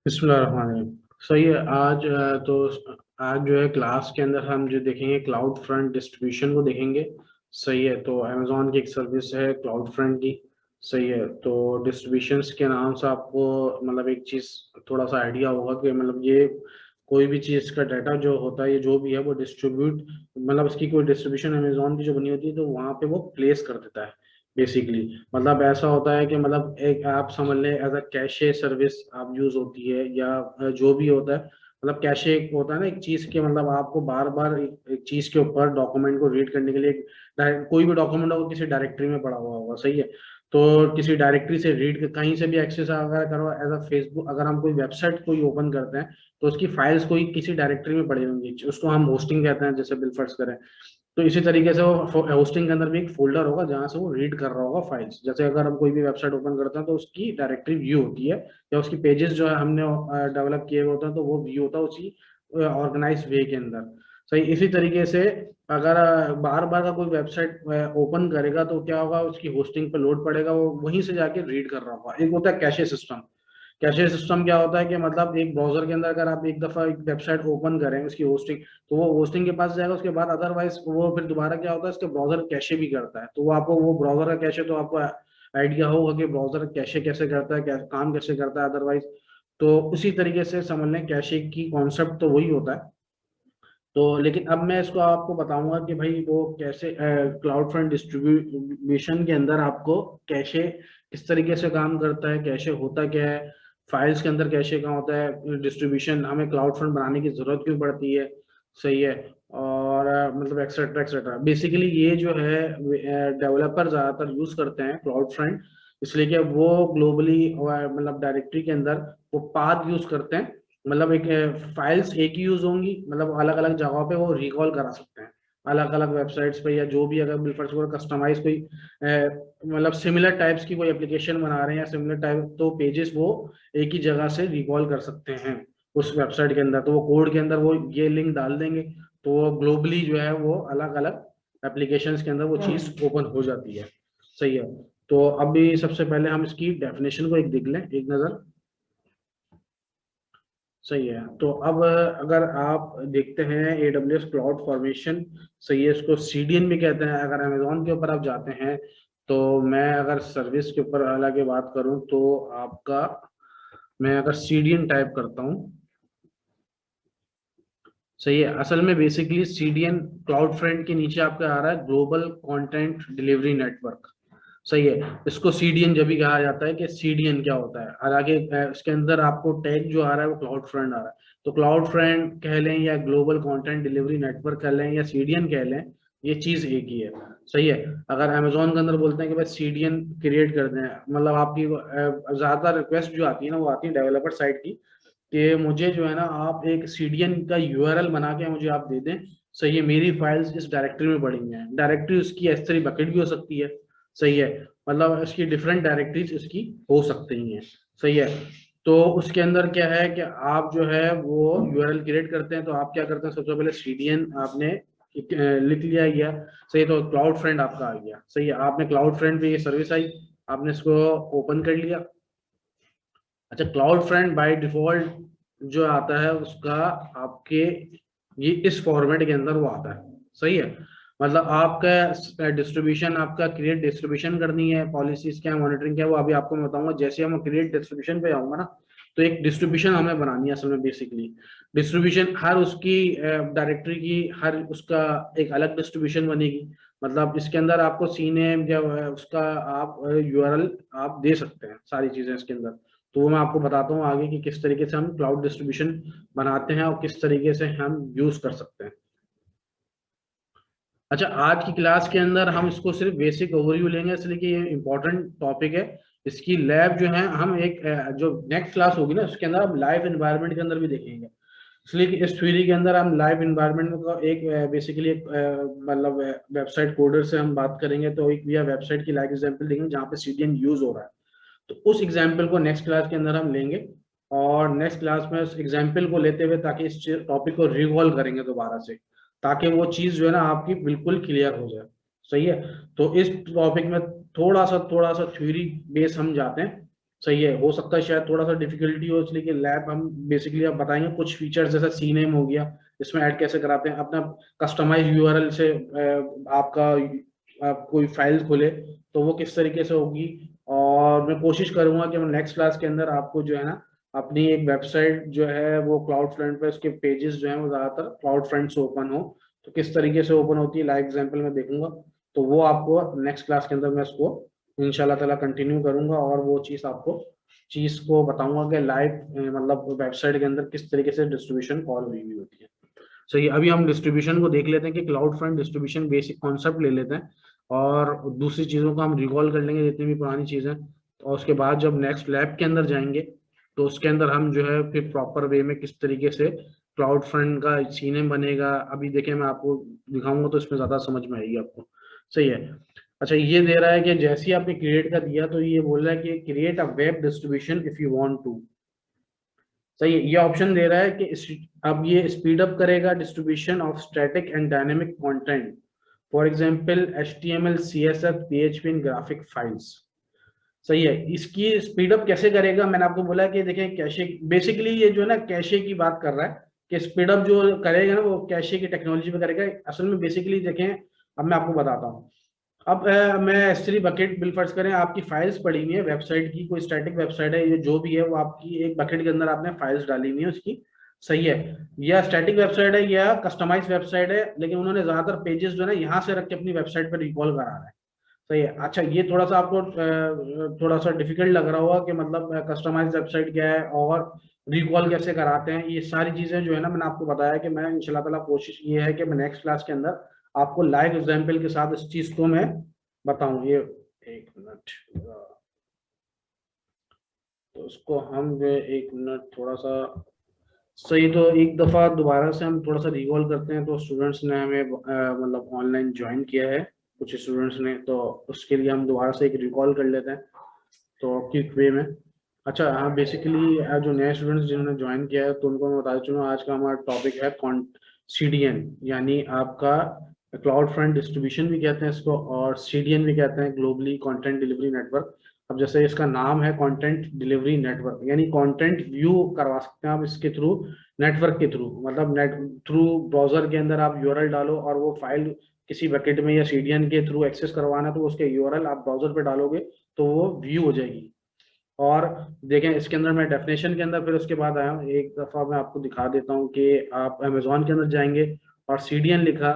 बिस्मिल्लाहिर्रहमानिर्रहीम। सही है। आज जो है क्लास के अंदर हम जो देखेंगे क्लाउड फ्रंट डिस्ट्रीब्यूशन को देखेंगे। सही है। तो अमेजोन की एक सर्विस है क्लाउड फ्रंट की। सही है। तो डिस्ट्रीब्यूशंस के नाम से आपको मतलब एक चीज़ थोड़ा सा आइडिया होगा कि मतलब ये कोई भी चीज़ का डाटा जो होता है ये जो भी है वो डिस्ट्रीब्यूट मतलब उसकी कोई डिस्ट्रीब्यूशन अमेजोन की जो बनी होती है तो वहाँ पे वो प्लेस कर देता है बेसिकली। मतलब ऐसा होता है कि मतलब एक आप समझ लें एज अ कैशे सर्विस आप यूज होती है या जो भी होता है। मतलब कैशे एक होता है ना एक चीज के मतलब आपको बार बार एक चीज के ऊपर डॉक्यूमेंट को रीड करने के लिए कोई भी डॉक्यूमेंट होगा किसी डायरेक्टरी में पड़ा हुआ होगा। सही है। तो किसी डायरेक्टरी से रीड कहीं से भी एक्सेस अगर करो एज अ फेसबुक अगर हम कोई वेबसाइट कोई ओपन करते हैं तो उसकी फाइल्स कोई किसी डायरेक्टरी में पड़ी होंगी उसको हम होस्टिंग कहते हैं जैसे बिलफर्स करें। तो इसी तरीके से वो होस्टिंग के अंदर भी एक फोल्डर होगा जहां से वो रीड कर रहा होगा फाइल्स। जैसे अगर हम कोई भी वेबसाइट ओपन करते हैं तो उसकी डायरेक्टरी व्यू होती है या उसकी पेजेस जो है हमने डेवलप किए हुए होते हैं तो वो व्यू होता है उसी ऑर्गेनाइज वे के अंदर। सही इसी तरीके से अगर बार बार का कोई वेबसाइट ओपन करेगा तो क्या होगा उसकी होस्टिंग पे लोड पड़ेगा वो वहीं से जाके रीड कर रहा होगा। एक होता है कैशे सिस्टम। कैशे सिस्टम क्या होता है कि मतलब एक ब्राउजर के अंदर अगर आप एक दफा एक वेबसाइट ओपन करें उसकी होस्टिंग तो वो होस्टिंग के पास जाएगा उसके बाद अदरवाइज वो फिर दोबारा क्या होता है इसके ब्राउजर कैशे भी करता है तो वो आपको वो ब्राउजर का कैशे तो आपको आइडिया होगा कि ब्राउजर कैशे कैसे करता है काम कैसे करता है अदरवाइज। तो उसी तरीके से समझ लें कैशे की कॉन्सेप्ट तो वही होता है। तो लेकिन अब मैं इसको आपको बताऊंगा कि भाई वो कैसे क्लाउड फ्रंट डिस्ट्रीब्यूशन के अंदर आपको कैशे किस तरीके से काम करता है कैशे होता क्या है फाइल्स के अंदर कैशे कहाँ होता है डिस्ट्रीब्यूशन हमें क्लाउड फ्रंट बनाने की जरूरत क्यों पड़ती है। सही है। और मतलब एक्सेट्रा एक्सेट्रा बेसिकली ये जो है डेवलपर ज्यादातर यूज करते हैं क्लाउड फ्रंट इसलिए कि वो ग्लोबली मतलब डायरेक्टरी के अंदर वो पाथ यूज करते हैं। मतलब एक फाइल्स एक ही यूज होंगी मतलब अलग अलग जगहों पे वो रिकॉल करा सकते हैं अलग अलग वेबसाइट्स पे या जो भी अगर बिल्फर्स को कस्टमाइज कोई मतलब सिमिलर टाइप्स की कोई एप्लीकेशन बना रहे हैं या सिमिलर टाइप तो पेजेस वो एक ही जगह से रिकॉल कर सकते हैं उस वेबसाइट के अंदर। तो वो कोड के अंदर वो ये लिंक डाल देंगे तो वो ग्लोबली जो है वो अलग अलग एप्लीकेशंस के अंदर वो चीज ओपन हो जाती है। सही है। तो अभी सबसे पहले हम इसकी डेफिनेशन को एक देख लें एक नजर। सही है। तो अब अगर आप देखते हैं AWS क्लाउड फॉर्मेशन। सही है। इसको CDN भी कहते हैं। अगर अमेजोन के ऊपर आप जाते हैं तो मैं अगर सर्विस के ऊपर हालांकि बात करूं तो आपका मैं अगर CDN टाइप करता हूं। सही है। असल में बेसिकली CDN क्लाउड फ्रंट के नीचे आपका आ रहा है ग्लोबल कंटेंट डिलीवरी नेटवर्क। सही है। इसको CDN जब भी कहा जाता है कि CDN क्या होता है हालांकि इसके अंदर आपको टैग जो आ रहा है वो क्लाउड फ्रंट आ रहा है। तो क्लाउड फ्रंट कह लें या ग्लोबल कंटेंट डिलीवरी नेटवर्क कह लें या CDN कह लें ये चीज एक ही है। सही है। अगर अमेजोन के अंदर बोलते हैं कि भाई CDN क्रिएट कर दें मतलब आपकी ज्यादा रिक्वेस्ट जो आती है ना वो आती है डेवलपर साइड की कि मुझे जो है ना आप एक CDN का URL बना के मुझे आप दे दें। सही है। मेरी फाइल्स इस डायरेक्टरी में पड़ी हुई हैं डायरेक्टरी उसकी S3 बकेट भी हो सकती है। सही है। मतलब इसकी डिफरेंट डायरेक्टरीज इसकी हो सकती हैं। सही है। तो उसके अंदर क्या है कि आप जो है वो URL क्रिएट करते हैं तो आप क्या करते हैं सबसे पहले CDN आपने लिख लिया गया। सही है। तो क्लाउड फ्रंट आपका आ गया। सही है। आपने क्लाउड फ्रंट पे ये सर्विस आई आपने इसको ओपन कर लिया। अच्छा क्लाउड फ्रंट बाय डिफॉल्ट जो आता है उसका आपके ये इस फॉर्मेट के अंदर वो आता है। सही है। मतलब आपका डिस्ट्रीब्यूशन आपका क्रिएट डिस्ट्रीब्यूशन करनी है पॉलिसीज क्या मॉनिटरिंग क्या वो अभी आपको मैं बताऊंगा जैसे हम क्रिएट डिस्ट्रीब्यूशन पे आऊंगा ना तो एक डिस्ट्रीब्यूशन हमें बनानी है असल में बेसिकली। डिस्ट्रीब्यूशन हर उसकी डायरेक्टरी की हर उसका एक अलग डिस्ट्रीब्यूशन बनेगी। मतलब इसके अंदर आपको सीनेम या उसका आप URL आप दे सकते हैं सारी चीजें इसके अंदर। तो वो मैं आपको बताता हूँ आगे कि किस तरीके से हम क्लाउड डिस्ट्रीब्यूशन बनाते हैं और किस तरीके से हम यूज कर सकते हैं। अच्छा आज की क्लास के अंदर हम इसको सिर्फ बेसिक ओवरव्यू लेंगे इसलिए कि ये इंपॉर्टेंट टॉपिक है। इसकी लैब जो है हम एक जो नेक्स्ट क्लास होगी ना उसके अंदर हम लाइव एनवायरनमेंट के अंदर भी देखेंगे। इसलिए कि इस थ्योरी के अंदर हम लाइव एनवायरनमेंट का एक बेसिकली एक मतलब वेबसाइट कोडर से हम बात करेंगे तो एक या वेबसाइट की लाइव एग्जांपल देंगे जहाँ पे CDN यूज हो रहा है। तो उस एग्जाम्पल को नेक्स्ट क्लास के अंदर हम लेंगे और नेक्स्ट क्लास में उस एग्जाम्पल को लेते हुए ताकि इस टॉपिक को रिवॉल्व करेंगे दोबारा से ताकि वो चीज जो है ना आपकी बिल्कुल क्लियर हो जाए। सही है। तो इस टॉपिक में थोड़ा सा थ्योरी बेस हम जाते हैं। सही है, हो सकता है शायद थोड़ा सा डिफिकल्टी हो, इसलिए कि लैब हम बेसिकली आप बताएंगे कुछ फीचर्स, जैसा सी नेम हो गया, इसमें ऐड कैसे कराते हैं अपना कस्टमाइज यूआरएल से, आपका आप कोई फाइल खोले तो वो किस तरीके से होगी। और मैं कोशिश करूंगा कि मैं नेक्स्ट क्लास के अंदर आपको जो है ना अपनी एक वेबसाइट जो है वो क्लाउड फ्रंट पे उसके पेजेस जो है वो ज्यादातर क्लाउड फ्रंट से ओपन हो, तो किस तरीके से ओपन होती है लाइव एग्जांपल में देखूंगा। तो वो आपको नेक्स्ट क्लास के अंदर मैं उसको इंशाल्लाह ताला कंटिन्यू करूंगा, और वो चीज को बताऊंगा कि लाइव मतलब वेबसाइट के अंदर किस तरीके से डिस्ट्रीब्यूशन कॉल हुई हुई होती है। सो ये अभी हम डिस्ट्रीब्यूशन को देख लेते हैं कि cloud front distribution basic concept ले लेते हैं, और दूसरी चीजों को हम रिकॉल कर लेंगे जितनी भी पुरानी चीजें, और उसके बाद जब नेक्स्ट लैब के अंदर जाएंगे तो उसके अंदर हम जो है फिर प्रॉपर वे में किस तरीके से क्लाउड फ्रंट का सीनेम बनेगा। अभी देखिए मैं आपको दिखाऊंगा तो इसमें ज्यादा समझ में आएगी आपको। सही है। अच्छा, ये दे रहा है कि जैसे ही आपने क्रिएट का दिया तो ये बोल रहा है कि create a web distribution if you want to. सही है, ये ऑप्शन दे रहा है कि अब ये स्पीड अप करेगा distribution of static and dynamic content, for example HTML CSS PHP in graphic files. सही है, इसकी स्पीड अप कैसे करेगा, मैंने आपको बोला कि देखें कैशे, बेसिकली ये जो है ना कैशे की बात कर रहा है कि स्पीड अप जो करेगा ना वो कैशे की टेक्नोलॉजी पे करेगा। असल में बेसिकली देखें, अब मैं आपको बताता हूँ। अब मैं S3 बकेट बिल फर्ज करें, आपकी फाइल्स पड़ी हुई है वेबसाइट की, कोई स्टैटिक वेबसाइट है, ये जो भी है वो आपकी एक बकेट के अंदर आपने फाइल्स डाली हुई है उसकी। सही है, या स्टैटिक वेबसाइट है या कस्टमाइज वेबसाइट है, लेकिन उन्होंने ज्यादातर पेजेस जो है ना यहाँ से रख के अपनी वेबसाइट पर रिकॉल करा रहा है। सही है। अच्छा, ये थोड़ा सा आपको थोड़ा सा डिफिकल्ट लग रहा होगा कि मतलब कस्टमाइज वेबसाइट क्या है और रिकॉल कैसे कराते हैं, ये सारी चीजें जो है ना मैंने आपको बताया कि मैं इंशाल्लाह ताला कोशिश ये है कि मैं नेक्स्ट क्लास के अंदर आपको लाइव एग्जाम्पल के साथ इस चीज को मैं बताऊं। ये एक मिनट, तो उसको हम जो है, एक मिनट थोड़ा सा। सही, तो एक दफा दोबारा से हम थोड़ा सा रिकॉल करते हैं। तो स्टूडेंट्स ने हमें मतलब ऑनलाइन ज्वाइन किया है कुछ स्टूडेंट्स ने, तो उसके लिए हम दोबारा से एक रिकॉल कर लेते हैं तो क्विक वे में। अच्छा हाँ, बेसिकली जो नए स्टूडेंट्स जिन्होंने ज्वाइन किया है तो उनको मैं बता चुका हूँ, आज का हमारा टॉपिक है CDN, यानी आपका क्लाउड फ्रंट डिस्ट्रीब्यूशन भी कहते हैं इसको, और CDN भी कहते हैं, ग्लोबली कंटेंट डिलीवरी नेटवर्क। अब जैसे इसका नाम है कंटेंट डिलीवरी नेटवर्क, यानी कंटेंट व्यू करवा सकते हैं आप इसके थ्रू, नेटवर्क के थ्रू, मतलब नेट थ्रू ब्राउजर के अंदर आप यूआरएल डालो और वो फाइल किसी बकेट में या CDN के थ्रू एक्सेस करवाना है तो उसके यूआरएल आप ब्राउजर पे डालोगे तो वो व्यू हो जाएगी। और देखें इसके अंदर मैं डेफिनेशन के अंदर फिर उसके बाद आया हूँ, एक दफा मैं आपको दिखा देता हूँ कि आप अमेजोन के अंदर जाएंगे और CDN लिखा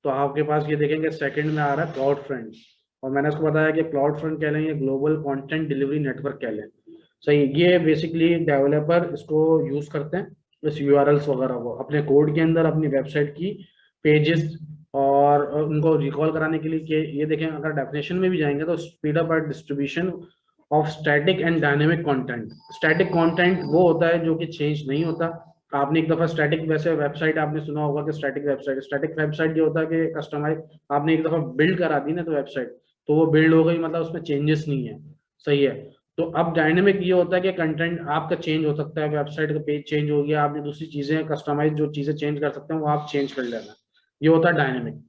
तो आपके पास ये देखेंगे सेकंड में आ रहा है क्लाउड फ्रंट, और मैंने उसको बताया कि क्लाउड फ्रंट कह लें या ग्लोबल कंटेंट डिलीवरी नेटवर्क कह लें। सही, ये बेसिकली डेवलपर इसको यूज करते हैं, इस यूआरएल्स वगैरह को अपने कोड के अंदर अपनी वेबसाइट की पेजेस और उनको रिकॉल कराने के लिए कि ये देखें अगर डेफिनेशन में भी जाएंगे तो स्पीड अप और distribution of static and dynamic content. Static content वो होता है जो कि चेंज नहीं होता। आपने एक दफा स्टैटिक, वैसे वेबसाइट आपने सुना होगा कि स्टैटिक वेबसाइट ये होता है कि कस्टमाइज आपने एक दफा बिल्ड करा दी ना तो वेबसाइट, तो वो बिल्ड हो गई, मतलब उसमें चेंजेस नहीं है। सही है। तो अब डायनेमिक ये होता है कि कंटेंट आपका चेंज हो सकता है, वेबसाइट का पेज चेंज हो गया, आपने दूसरी चीजें कस्टमाइज जो चीजें चेंज कर सकते हैं वो आप चेंज कर लेना, ये होता है डायनेमिक।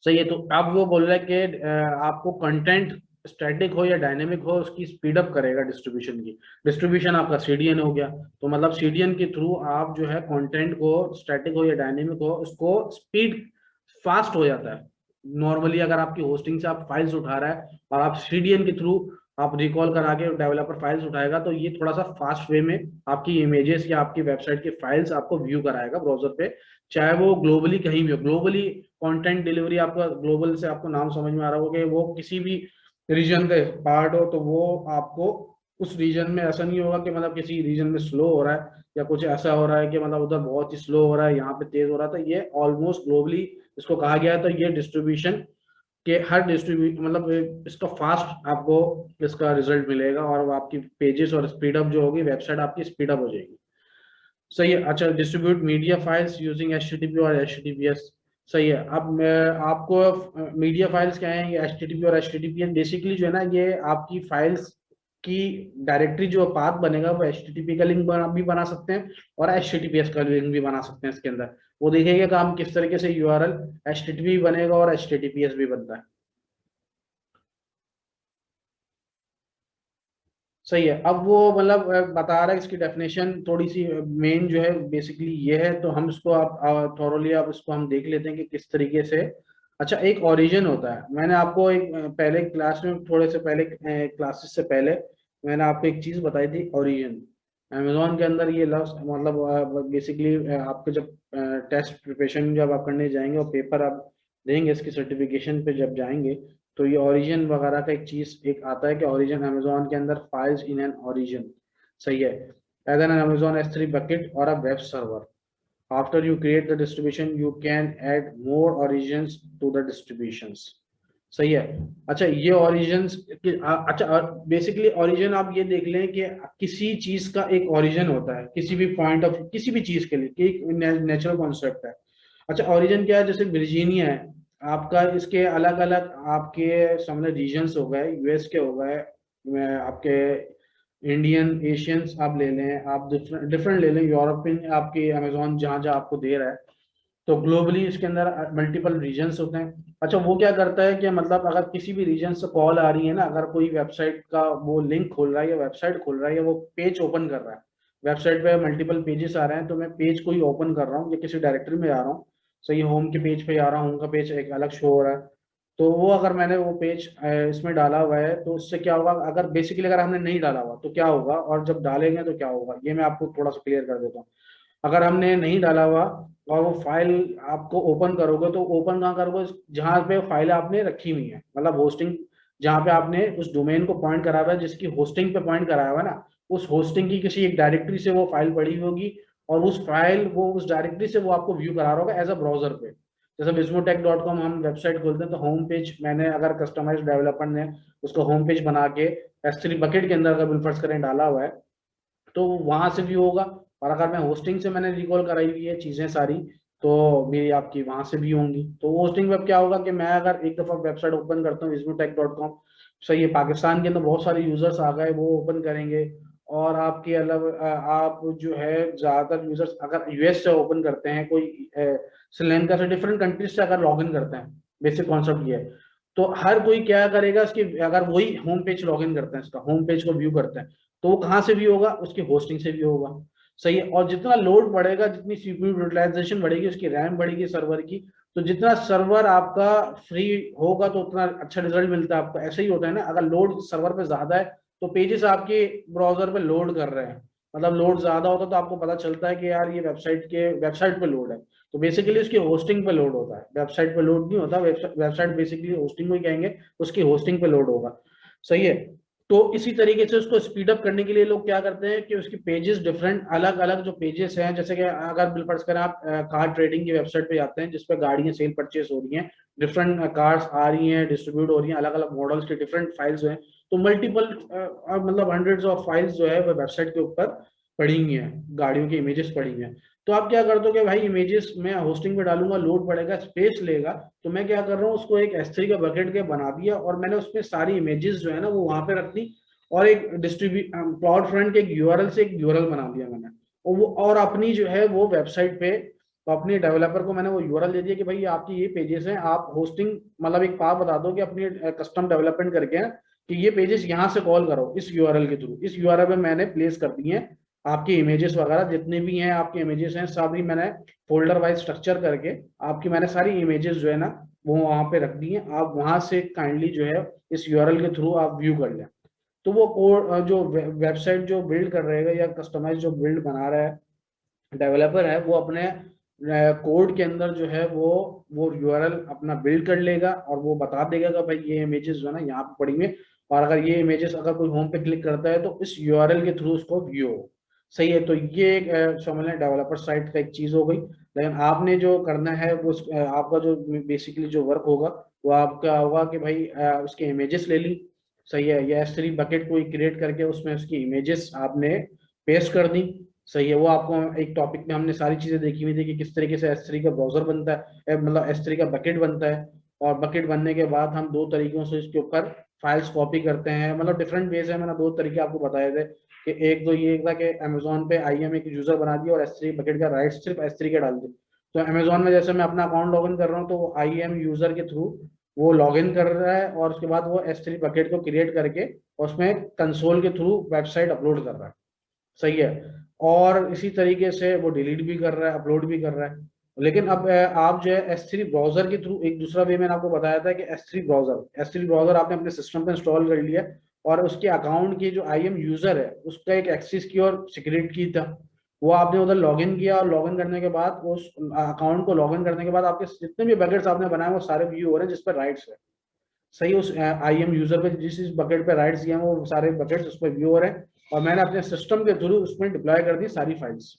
सही है, तो अब वो बोल रहा है कि आपको कंटेंट स्टैटिक हो या डायनेमिक हो उसकी स्पीड अप करेगा डिस्ट्रीब्यूशन की। डिस्ट्रीब्यूशन आपका CDN हो गया, तो मतलब CDN के थ्रू आप जो है कंटेंट को स्टैटिक हो या डायनेमिक हो उसको स्पीड फास्ट हो जाता है। नॉर्मली अगर आपकी होस्टिंग से आप फाइल्स उठा रहा है और आप CDN के थ्रू आप रिकॉल करा के डेवलपर फाइल्स उठाएगा तो ये थोड़ा सा फास्ट वे में आपकी इमेजेस या आपकी वेबसाइट की फाइल्स आपको व्यू कराएगा ब्राउजर पे, चाहे वो ग्लोबली कहीं भी हो। ग्लोबली कंटेंट डिलीवरी आपका ग्लोबल से आपको नाम समझ में आ रहा होगा कि वो किसी भी रीजन का पार्ट हो तो वो आपको उस रीजन में ऐसा नहीं होगा कि मतलब किसी रीजन में स्लो हो रहा है या कुछ ऐसा हो रहा है कि मतलब उधर बहुत ही स्लो हो रहा है यहाँ पे तेज हो रहा था। ये ऑलमोस्ट ग्लोबली इसको कहा गया है, तो ये डिस्ट्रीब्यूशन के हर डिस्ट्रीब्यूट मतलब इसका फास्ट आपको इसका रिजल्ट मिलेगा और वो आपकी पेजेस और स्पीड अप जो होगी वेबसाइट आपकी स्पीड अप हो जाएगी। सही है। अच्छा, distribute media files using HTTP और HTTPS। सही है। अब मैं आपको मीडिया फाइल्स क्या है, ये HTTP और HTTPS बेसिकली जो है ना ये आपकी फाइल्स की डायरेक्टरी जो पाथ बनेगा वो HTTP का लिंक भी बना सकते हैं और HTTPS का लिंक भी बना सकते हैं इसके अंदर। वो देखेंगे काम किस तरीके से URL HTTP बनेगा और HTTPS भी बनता है। सही है। अब वो मतलब बता रहा है इसकी डेफिनेशन थोड़ी सी मेन जो है बेसिकली ये है, तो हम इसको आप थॉरोली आप इसको हम देख लेते हैं कि किस तरीके से। अच्छा, एक ओरिजिन होता है। मैंने आपको एक पहले क्लास में थोड़े से पहले क्लासेस से पहले मैंने आपको एक चीज बताई थी, ओरिजिन। अमेजोन के अंदर ये लफ्ज मतलब बेसिकली आपके जब टेस्ट प्रिपरेशन जब आप करने जाएंगे और पेपर आप देंगे इसकी सर्टिफिकेशन पे जब जाएंगे, तो ये ओरिजिन वगैरह का एक चीज एक आता है कि ओरिजिन अमेजोन के अंदर फाइल्स इन एन ओरिजिन। सही है। As an Amazon S three bucket और a web server, after you create the distribution you can add more origins to the distributions. सही है। अच्छा, ये ओरिजिन्स, अच्छा बेसिकली ओरिजिन आप ये देख लें कि किसी चीज का एक ओरिजिन होता है, किसी भी पॉइंट ऑफ किसी भी चीज के लिए, कि एक नेचुरल कॉन्सेप्ट है। अच्छा, ओरिजिन क्या है? जैसे वर्जीनिया है आपका, इसके अलग अलग आपके सामने रीजन्स हो गए, यूएस के हो गए, आपके इंडियन एशियंस आप ले लें, आप डिफरेंट डिफरेंट ले लें, यूरोपियन आपके अमेजोन जहां जहां आपको दे रहा है, तो ग्लोबली इसके अंदर मल्टीपल रीजन्स होते हैं। अच्छा, वो क्या करता है कि मतलब अगर किसी भी रीजन से कॉल आ रही है ना, अगर कोई वेबसाइट का वो लिंक खोल रहा है या वेबसाइट खोल रहा है या वो पेज ओपन कर रहा है, वेबसाइट पे मल्टीपल पेजेस आ रहे हैं, तो मैं पेज को ही ओपन कर रहा हूँ या किसी डायरेक्टरी में आ रहा हूँ। सही, होम के पेज पे आ रहा हूँ, होम का पेज एक अलग शो हो रहा है, तो वो अगर मैंने वो पेज इसमें डाला हुआ है, तो उससे क्या होगा? अगर बेसिकली अगर हमने नहीं डाला हुआ तो क्या होगा, और जब डालेंगे तो क्या होगा, ये मैं आपको थोड़ा सा क्लियर कर देता हूँ। अगर हमने नहीं डाला हुआ और वो फाइल आपको ओपन करोगे, तो ओपन कहाँ करोगे? जहाँ पे फाइल आपने रखी हुई है, मतलब होस्टिंग जहाँ पे आपने उस डोमेन को पॉइंट करा हुआ है, जिसकी होस्टिंग पे पॉइंट कराया हुआ है ना, उस होस्टिंग की किसी एक डायरेक्टरी से वो फाइल पड़ी होगी, और उस फाइल वो उस डायरेक्टरी से वो आपको व्यू करा रहा होगा एज अ ब्राउजर पे। जैसे vismotech.com हम वेबसाइट खोलते हैं, तो होम पेज मैंने अगर कस्टमाइज डेवलपर ने उसको होम पेज बना के S3 बकेट के अंदर अगर बिलफर्स करें डाला हुआ है, तो वहां से भी होगा। और अगर मैं होस्टिंग से मैंने रिकॉल कराई हुई है चीजें सारी, तो मेरी आपकी वहां से भी होंगी। तो होस्टिंग वेब क्या होगा कि मैं अगर एक दफा वेबसाइट ओपन करता हूँ vismotech.com, सही है, पाकिस्तान के अंदर बहुत सारे यूजर्स आ गए, वो ओपन करेंगे। और आपके अलग आप जो है ज्यादातर यूजर्स अगर यूएस से ओपन करते हैं, कोई श्रीलंका से, डिफरेंट कंट्रीज से अगर लॉग इन करते हैं, बेसिक कॉन्सेप्ट ये है। तो हर कोई क्या करेगा, इसकी अगर वही होम पेज लॉग इन करते हैं, इसका होम पेज को व्यू करते हैं, तो वो कहाँ से भी होगा? उसकी होस्टिंग से भी होगा। सही है। और जितना लोड बढ़ेगा, जितनी सीपीयू यूटिलाइजेशन बढ़ेगी, उसकी रैम बढ़ेगी सर्वर की, तो जितना सर्वर आपका फ्री होगा तो उतना अच्छा रिजल्ट मिलता है आपको। ऐसे ही होता है ना, अगर लोड सर्वर पे ज्यादा है तो पेजेस आपके ब्राउजर पे लोड कर रहे हैं, मतलब लोड ज्यादा होता है, तो आपको पता चलता है कि यार ये वेबसाइट पे लोड है। तो बेसिकली उसकी होस्टिंग पे लोड होता है, वेबसाइट पे लोड नहीं होता। वेबसाइट बेसिकली होस्टिंग को ही कहेंगे, उसकी होस्टिंग पे लोड होगा। सही है। तो इसी तरीके से उसको स्पीड अप करने के लिए लोग क्या करते हैं कि उसकी पेजेस डिफरेंट अलग अलग जो पेजेस हैं, जैसे कि अगर बिलफर्ज करें आप कार ट्रेडिंग की वेबसाइट पे जाते हैं जिसपे गाड़ियां सेल परचेस हो रही हैं, डिफरेंट कार्स आ रही हैं, डिस्ट्रीब्यूट हो रही हैं, अलग अलग मॉडल्स के डिफरेंट फाइल्स हैं, तो मल्टीपल मतलब हंड्रेड्स ऑफ फाइल्स जो है वो वेबसाइट के ऊपर पड़ी हुई हैं, गाड़ियों की इमेजेस पड़ी हुई हैं। तो आप क्या करते हो कि भाई इमेजेस मैं होस्टिंग पे डालूंगा, लोड पड़ेगा, स्पेस लेगा, तो मैं क्या कर रहा हूँ, उसको एक S3 का बकेट के बना दिया, और मैंने उसमें सारी इमेजेस जो है ना वो वहां पे रख दी, और एक डिस्ट्रीब्यूट क्लाउड फ्रंट के एक यूआरएल से एक यूआरएल बना दिया मैंने, और वो और अपनी जो है वो वेबसाइट पे, तो अपने डेवलपर को मैंने वो यूआरएल दे दिया कि भाई आपकी ये पेजेस हैं, आप होस्टिंग मतलब एक पाथ बता दो कि अपनी कस्टम डेवलपमेंट करके कि ये पेजेस यहाँ से कॉल करो इस यूआरएल के थ्रू। इस यूआरएल पे मैंने प्लेस कर दी है आपकी इमेजेस वगैरह, जितने भी हैं आपके इमेजेस हैं सभी मैंने फोल्डर वाइज स्ट्रक्चर करके आपकी मैंने सारी इमेजेस जो है ना वो वहां पे रख दी हैं। आप वहां से काइंडली जो है इस यूआरएल के थ्रू आप व्यू कर लें। तो वो कोड जो वेबसाइट जो बिल्ड कर रहेगा या कस्टमाइज जो बिल्ड बना रहा है डेवलपर है, वो अपने कोड के अंदर जो है वो यूआरएल अपना बिल्ड कर लेगा, और वो बता देगा कि भाई ये इमेजेस जो है ना यहाँ पे पड़ी हुई हैं, और अगर ये इमेजेस अगर कोई होम पे क्लिक करता है तो इस यूआरएल के थ्रू उसको व्यू हो। सही है। तो ये एक समझ लें डेवलपर साइड का एक चीज हो गई। लेकिन आपने जो करना है वो आपका जो बेसिकली जो वर्क होगा वो आपका होगा कि भाई उसके इमेजेस ले ली। सही है। या S3 बकेट को क्रिएट करके उसमें उसकी इमेजेस आपने पेस्ट कर दी। सही है। वो आपको एक टॉपिक में हमने सारी चीजें देखी हुई थी कि किस तरीके से S3 का ब्राउजर बनता है, मतलब S3 का बकेट बनता है। और बकेट बनने के बाद हम दो तरीकों से इसके ऊपर फाइल्स कॉपी करते हैं, मतलब डिफरेंट वेज है। मैंने दो तरीके आपको बताए थे कि एक तो ये था कि अमेजोन पे आईएम एक यूजर बना दिया और S3 बकेट का राइट सिर्फ S3 के डाल दिया। तो अमेजोन में जैसे मैं अपना अकाउंट लॉगिन कर रहा हूँ, तो आई एम यूजर के थ्रू वो लॉगिन कर रहा है और उसके बाद वो S3 बकेट को क्रिएट करके उसमें कंसोल के थ्रू वेबसाइट अपलोड कर रहा है। सही है। और इसी तरीके से वो डिलीट भी कर रहा है, अपलोड भी कर रहा है। लेकिन अब आप जो है S3 ब्राउजर के थ्रू, एक दूसरा वे मैंने आपको बताया था कि S3 ब्राउजर आपने अपने सिस्टम पे इंस्टॉल कर लिया और उसके अकाउंट की जो IM यूजर है उसका एक एक्सेस की और सिक्रेट की था, वो आपने उधर लॉगिन किया और लॉगिन करने के बाद उस अकाउंट को लॉगिन करने के बाद आपके जितने भी बकेट्स आपने बनाए वो सारे व्यू हो रहे हैं जिस पर राइट्स है। सही, उस IM यूजर पे जिस बकेट पे राइट्स दिए हैं वो सारे बकेट्स उस पर व्यू हो रहे हैं और मैंने अपने सिस्टम के थ्रू उसमें डिप्लॉय कर दी सारी फाइल्स।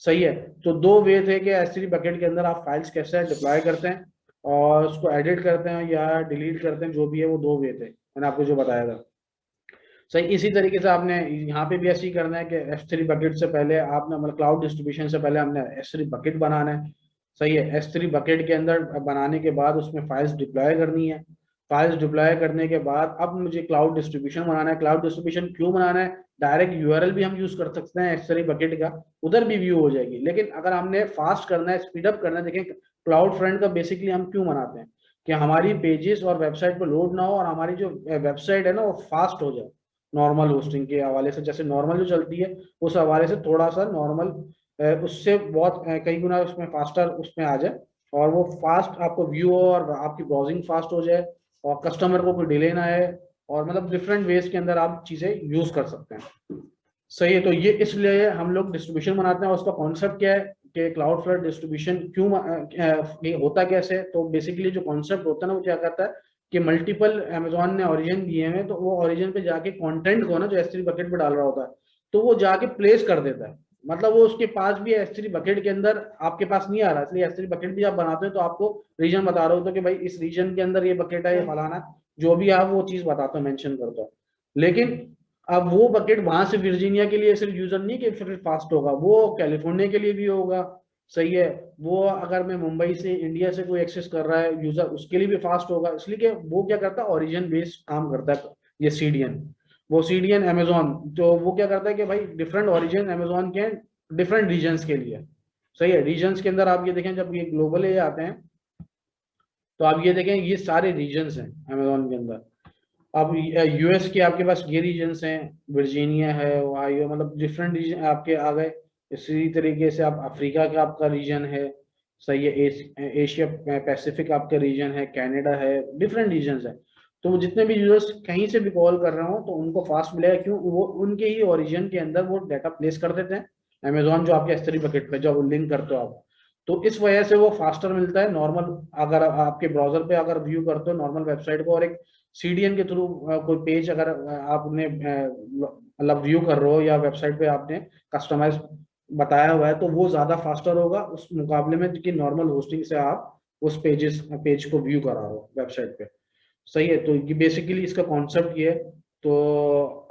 सही है। तो दो वे थे कि S3 बकेट के अंदर आप फाइल्स कैसे डिप्लॉय करते हैं और उसको एडिट करते हैं या डिलीट करते हैं, जो भी है वो दो वे थे मैंने आपको जो बताया था। सही, इसी तरीके से आपने यहाँ पे भी ऐसे ही करना है कि S3 बकेट से पहले आपने मतलब क्लाउड डिस्ट्रीब्यूशन से पहले हमने S3 बकेट बनाना है। सही है। S3 बकेट के अंदर बनाने के बाद उसमें फाइल्स डिप्लॉय करनी है। फाइल्स डिप्लॉय करने के बाद अब मुझे क्लाउड डिस्ट्रीब्यूशन बनाना है। क्लाउड डिस्ट्रीब्यूशन क्यों बनाना है? डायरेक्ट URL भी हम यूज कर सकते हैं S3 बकेट का, उधर भी व्यू हो जाएगी। लेकिन अगर हमने फास्ट करना है, स्पीड अप करना है, देखें क्लाउड फ्रंट का बेसिकली हम क्यों बनाते हैं कि हमारी पेजेस और वेबसाइट पर लोड ना हो और हमारी जो वेबसाइट है ना वो फास्ट हो जाए। नॉर्मल होस्टिंग के हवाले से, जैसे नॉर्मल जो चलती है उस हवाले से थोड़ा सा नॉर्मल उससे बहुत कई गुना उसमें फास्टर उसमें आ जाए और वो फास्ट आपको व्यू हो और आपकी ब्राउजिंग फास्ट हो जाए और कस्टमर को कोई डिले ना आए और मतलब डिफरेंट वेज के अंदर आप चीजें यूज कर सकते हैं। सही है। तो ये इसलिए हम लोग डिस्ट्रीब्यूशन बनाते हैं और उसका कॉन्सेप्ट क्या है कि क्लाउड फ्लड डिस्ट्रीब्यूशन क्यों ये होता कैसे? तो बेसिकली जो कॉन्सेप्ट होता है ना वो क्या करता है कि मल्टीपल अमेजोन ने ओरिजिन दिए हैं तो वो ओरिजिन पे जाके कंटेंट को ना जो S3 बकेट पे डाल रहा होता है तो वो जाके प्लेस कर देता है। मतलब वो उसके पास भी S3 बकेट के अंदर आपके पास नहीं आ रहा, इसलिए S3 बकेट भी आप बनाते हो तो आपको रीजन बता रहे हो तो कि भाई इस रीजन के अंदर ये बकेट है, ये फलाना जो भी आप वो चीज बताते हो, मेंशन करते हो। लेकिन अब वो बकेट वहां से वर्जीनिया के लिए सिर्फ यूजर नहीं कि फिर फास्ट होगा, वो कैलिफोर्निया के लिए भी होगा। सही है। वो अगर मैं मुंबई से इंडिया से कोई एक्सेस कर रहा है यूजर उसके लिए भी फास्ट होगा, इसलिए कि वो क्या करता है ओरिजिन बेस्ड काम करता है ये CDN। वो CDN अमेजोन तो वो क्या करता है कि भाई डिफरेंट ओरिजिन अमेजोन के डिफरेंट रीजन्स के लिए। सही है। रीजन्स के अंदर आप ये देखें जब ये ग्लोबल ये आते हैं तो आप ये देखें ये सारे रीजन्स हैं अमेजोन के अंदर। अब US के आपके पास ये रीजन्स हैं, वर्जीनिया है, ओहायो, मतलब डिफरेंट रीजन आपके आ गए। इसी तरीके से आप अफ्रीका का आपका रीजन है। सही है। एशिया पैसिफिक आपका रीजन है, कनाडा है, डिफरेंट रीजन्स है। तो वो जितने भी यूजर्स कहीं से भी कॉल कर रहे हो तो उनको फास्ट मिलेगा, क्यों? वो उनके ही ओरिजिन के अंदर वो डाटा प्लेस कर देते हैं अमेजोन जो आपके S3 बकेट पे जब लिंक करते हो आप। तो इस वजह से वो फास्टर मिलता है। नॉर्मल अगर आपके ब्राउजर पे अगर व्यू करते हो नॉर्मल वेबसाइट को और एक CDN के थ्रू कोई पेज अगर आपने मतलब व्यू कर रहे हो या वेबसाइट पे आपने कस्टमाइज बताया हुआ है तो वो ज्यादा फास्टर होगा उस मुकाबले में कि नॉर्मल होस्टिंग से आप उस पेज को व्यू करा रहे हो वेबसाइट पे। सही है। तो ये बेसिकली इसका कॉन्सेप्ट ये है। तो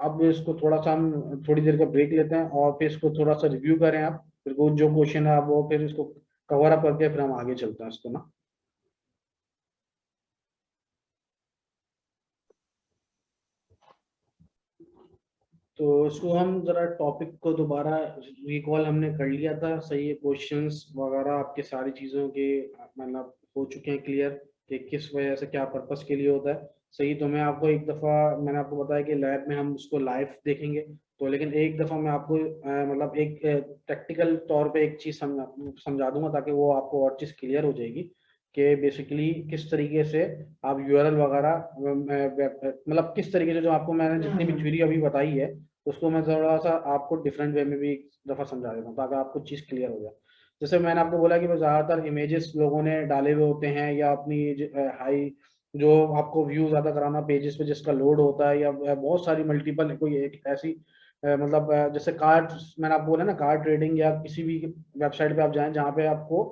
अब इसको थोड़ा सा हम थोड़ी देर का ब्रेक लेते हैं और फिर इसको थोड़ा सा रिव्यू करें आप, फिर वो जो क्वेश्चन है आप वो फिर इसको कवर अप करके फिर हम आगे चलते हैं इसको ना। तो इसको हम जरा टॉपिक को दोबारा रिकॉल हमने कर लिया था। सही है। क्वेश्चंस वगैरह आपके सारी चीज़ों के मतलब हो चुके हैं क्लियर कि किस वजह से क्या पर्पस के लिए होता है। सही। तो मैं आपको एक दफ़ा मैंने आपको बताया कि लैब में हम उसको लाइव देखेंगे तो, लेकिन एक दफ़ा मैं आपको मतलब एक प्रैक्टिकल तौर पे एक चीज़ समझा दूंगा ताकि वो आपको और चीज़ क्लियर हो जाएगी कि बेसिकली किस तरीके से आप URL वगैरह मतलब किस तरीके से जो आपको मैंने जितनी भी थ्योरी अभी बताई है उसको मैं थोड़ा सा आपको डिफरेंट वे में भी एक दफा समझा देता हूँ ताकि आपको चीज क्लियर हो जाए। जैसे मैंने आपको बोला कि वो ज्यादातर इमेजेस लोगों ने डाले हुए होते हैं या अपनी हाई जो आपको व्यू ज्यादा कराना पेजेस पे जिसका लोड होता है या बहुत सारी मल्टीपल कोई एक ऐसी मतलब जैसे कार्ड मैंने आपको बोला ना कार्ड ट्रेडिंग या किसी भी वेबसाइट पे आप जाएं जहाँ पे आपको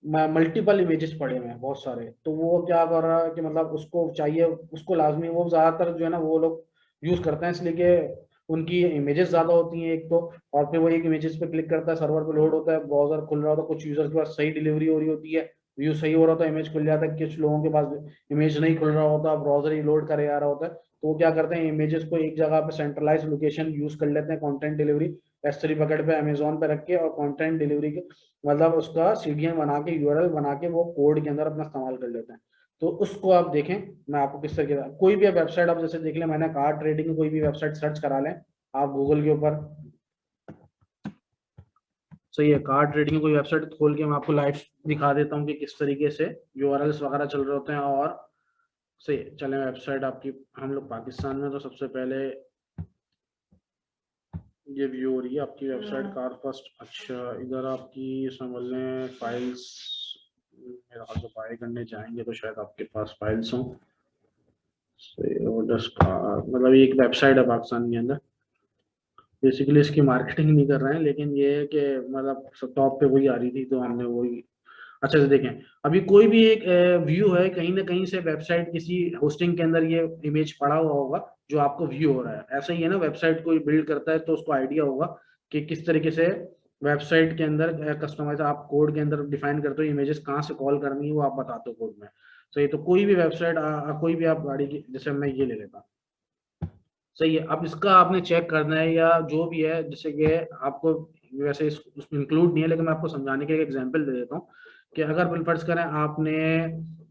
मल्टीपल इमेजेस पड़े हुए हैं बहुत सारे, तो वो क्या कर रहा है कि मतलब उसको चाहिए उसको लाजमी वो ज्यादातर जो है ना वो लोग यूज करते हैं इसलिए कि उनकी इमेजेस ज्यादा होती हैं एक तो, और फिर वो एक इमेजेस पे क्लिक करता है सर्वर पे लोड होता है ब्राउजर खुल रहा होता है, कुछ यूजर के पास सही डिलीवरी हो रही होती है, व्यू सही हो रहा होता है, इमेज खुल जाता है, कुछ लोगों के पास इमेज नहीं खुल रहा होता, ब्राउजर ही लोड करे आ रहा होता है। तो वो क्या करते हैं इमेजेस को एक जगह पे सेंट्रलाइज लोकेशन यूज कर लेते हैं कंटेंट डिलीवरी S3 बकेट पे अमेजोन पे रख के और कंटेंट डिलीवरी के मतलब उसका CDN बना के URL बना के वो कोड के अंदर अपना इस्तेमाल कर लेते हैं। तो उसको आप देखें। मैं आपको किस तरीके से, कोई भी वेबसाइट आप जैसे देख लें, मैंने कार ट्रेडिंग की कोई भी वेबसाइट सर्च करा लें आप गूगल के ऊपर। सही है, कार ट्रेडिंग की कोई वेबसाइट खोल के मैं आपको लाइव दिखा देता हूँ कि किस तरीके से यूआरएल्स वगैरह चल रहे होते हैं। और सही है, चलें वेबसाइट आपकी, हम लोग पाकिस्तान में, तो सबसे पहले ये व्यू हो रही है आपकी वेबसाइट कार फर्स्ट। अच्छा, इधर आपकी समझ लें फाइल्स, मेरा ख्याल से फाइल करने जाएंगे तो शायद आपके पास फाइल्स हों। मतलब ये एक वेबसाइट है पाकिस्तान के अंदर, बेसिकली इसकी मार्केटिंग नहीं कर रहे हैं, लेकिन ये है कि मतलब टॉप पे वही आ रही थी तो हमने वही। अच्छा से देखें, अभी कोई भी एक व्यू है, कहीं ना कहीं से वेबसाइट किसी होस्टिंग के अंदर ये इमेज पड़ा हुआ होगा जो आपको व्यू हो रहा है। ऐसा ही है ना, वेबसाइट कोई बिल्ड करता है तो उसको आइडिया होगा कि किस तरीके से वेबसाइट के अंदर कस्टमाइज, आप कोड के अंदर डिफाइन करते हो इमेजेस कहाँ से कॉल करनी है, वो आप बताते हो कोड में। सही, तो कोई भी वेबसाइट, कोई भी आप गाड़ी की, जैसे मैं ये ले लेता हूँ। सही है, अब इसका आपने चेक करना है या जो भी है, जैसे ये आपको वैसे उसमें इंक्लूड नहीं है, लेकिन मैं आपको समझाने के लिए एग्जांपल दे देता हूँ कि अगर फर्ज करें आपने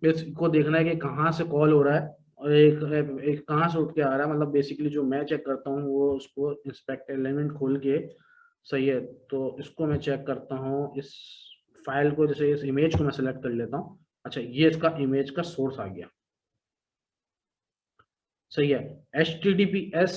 इसको देखना है कि कहाँ से कॉल हो रहा है और एक कहाँ से उठ के आ रहा है। मतलब बेसिकली जो मैं चेक करता हूँ वो उसको इंस्पेक्ट एलिमेंट खोल के, सही है, तो इसको मैं चेक करता हूँ इस फाइल को, जैसे इस इमेज को मैं सेलेक्ट कर लेता हूँ। अच्छा, ये इसका इमेज का सोर्स आ गया। सही है, HTTPS।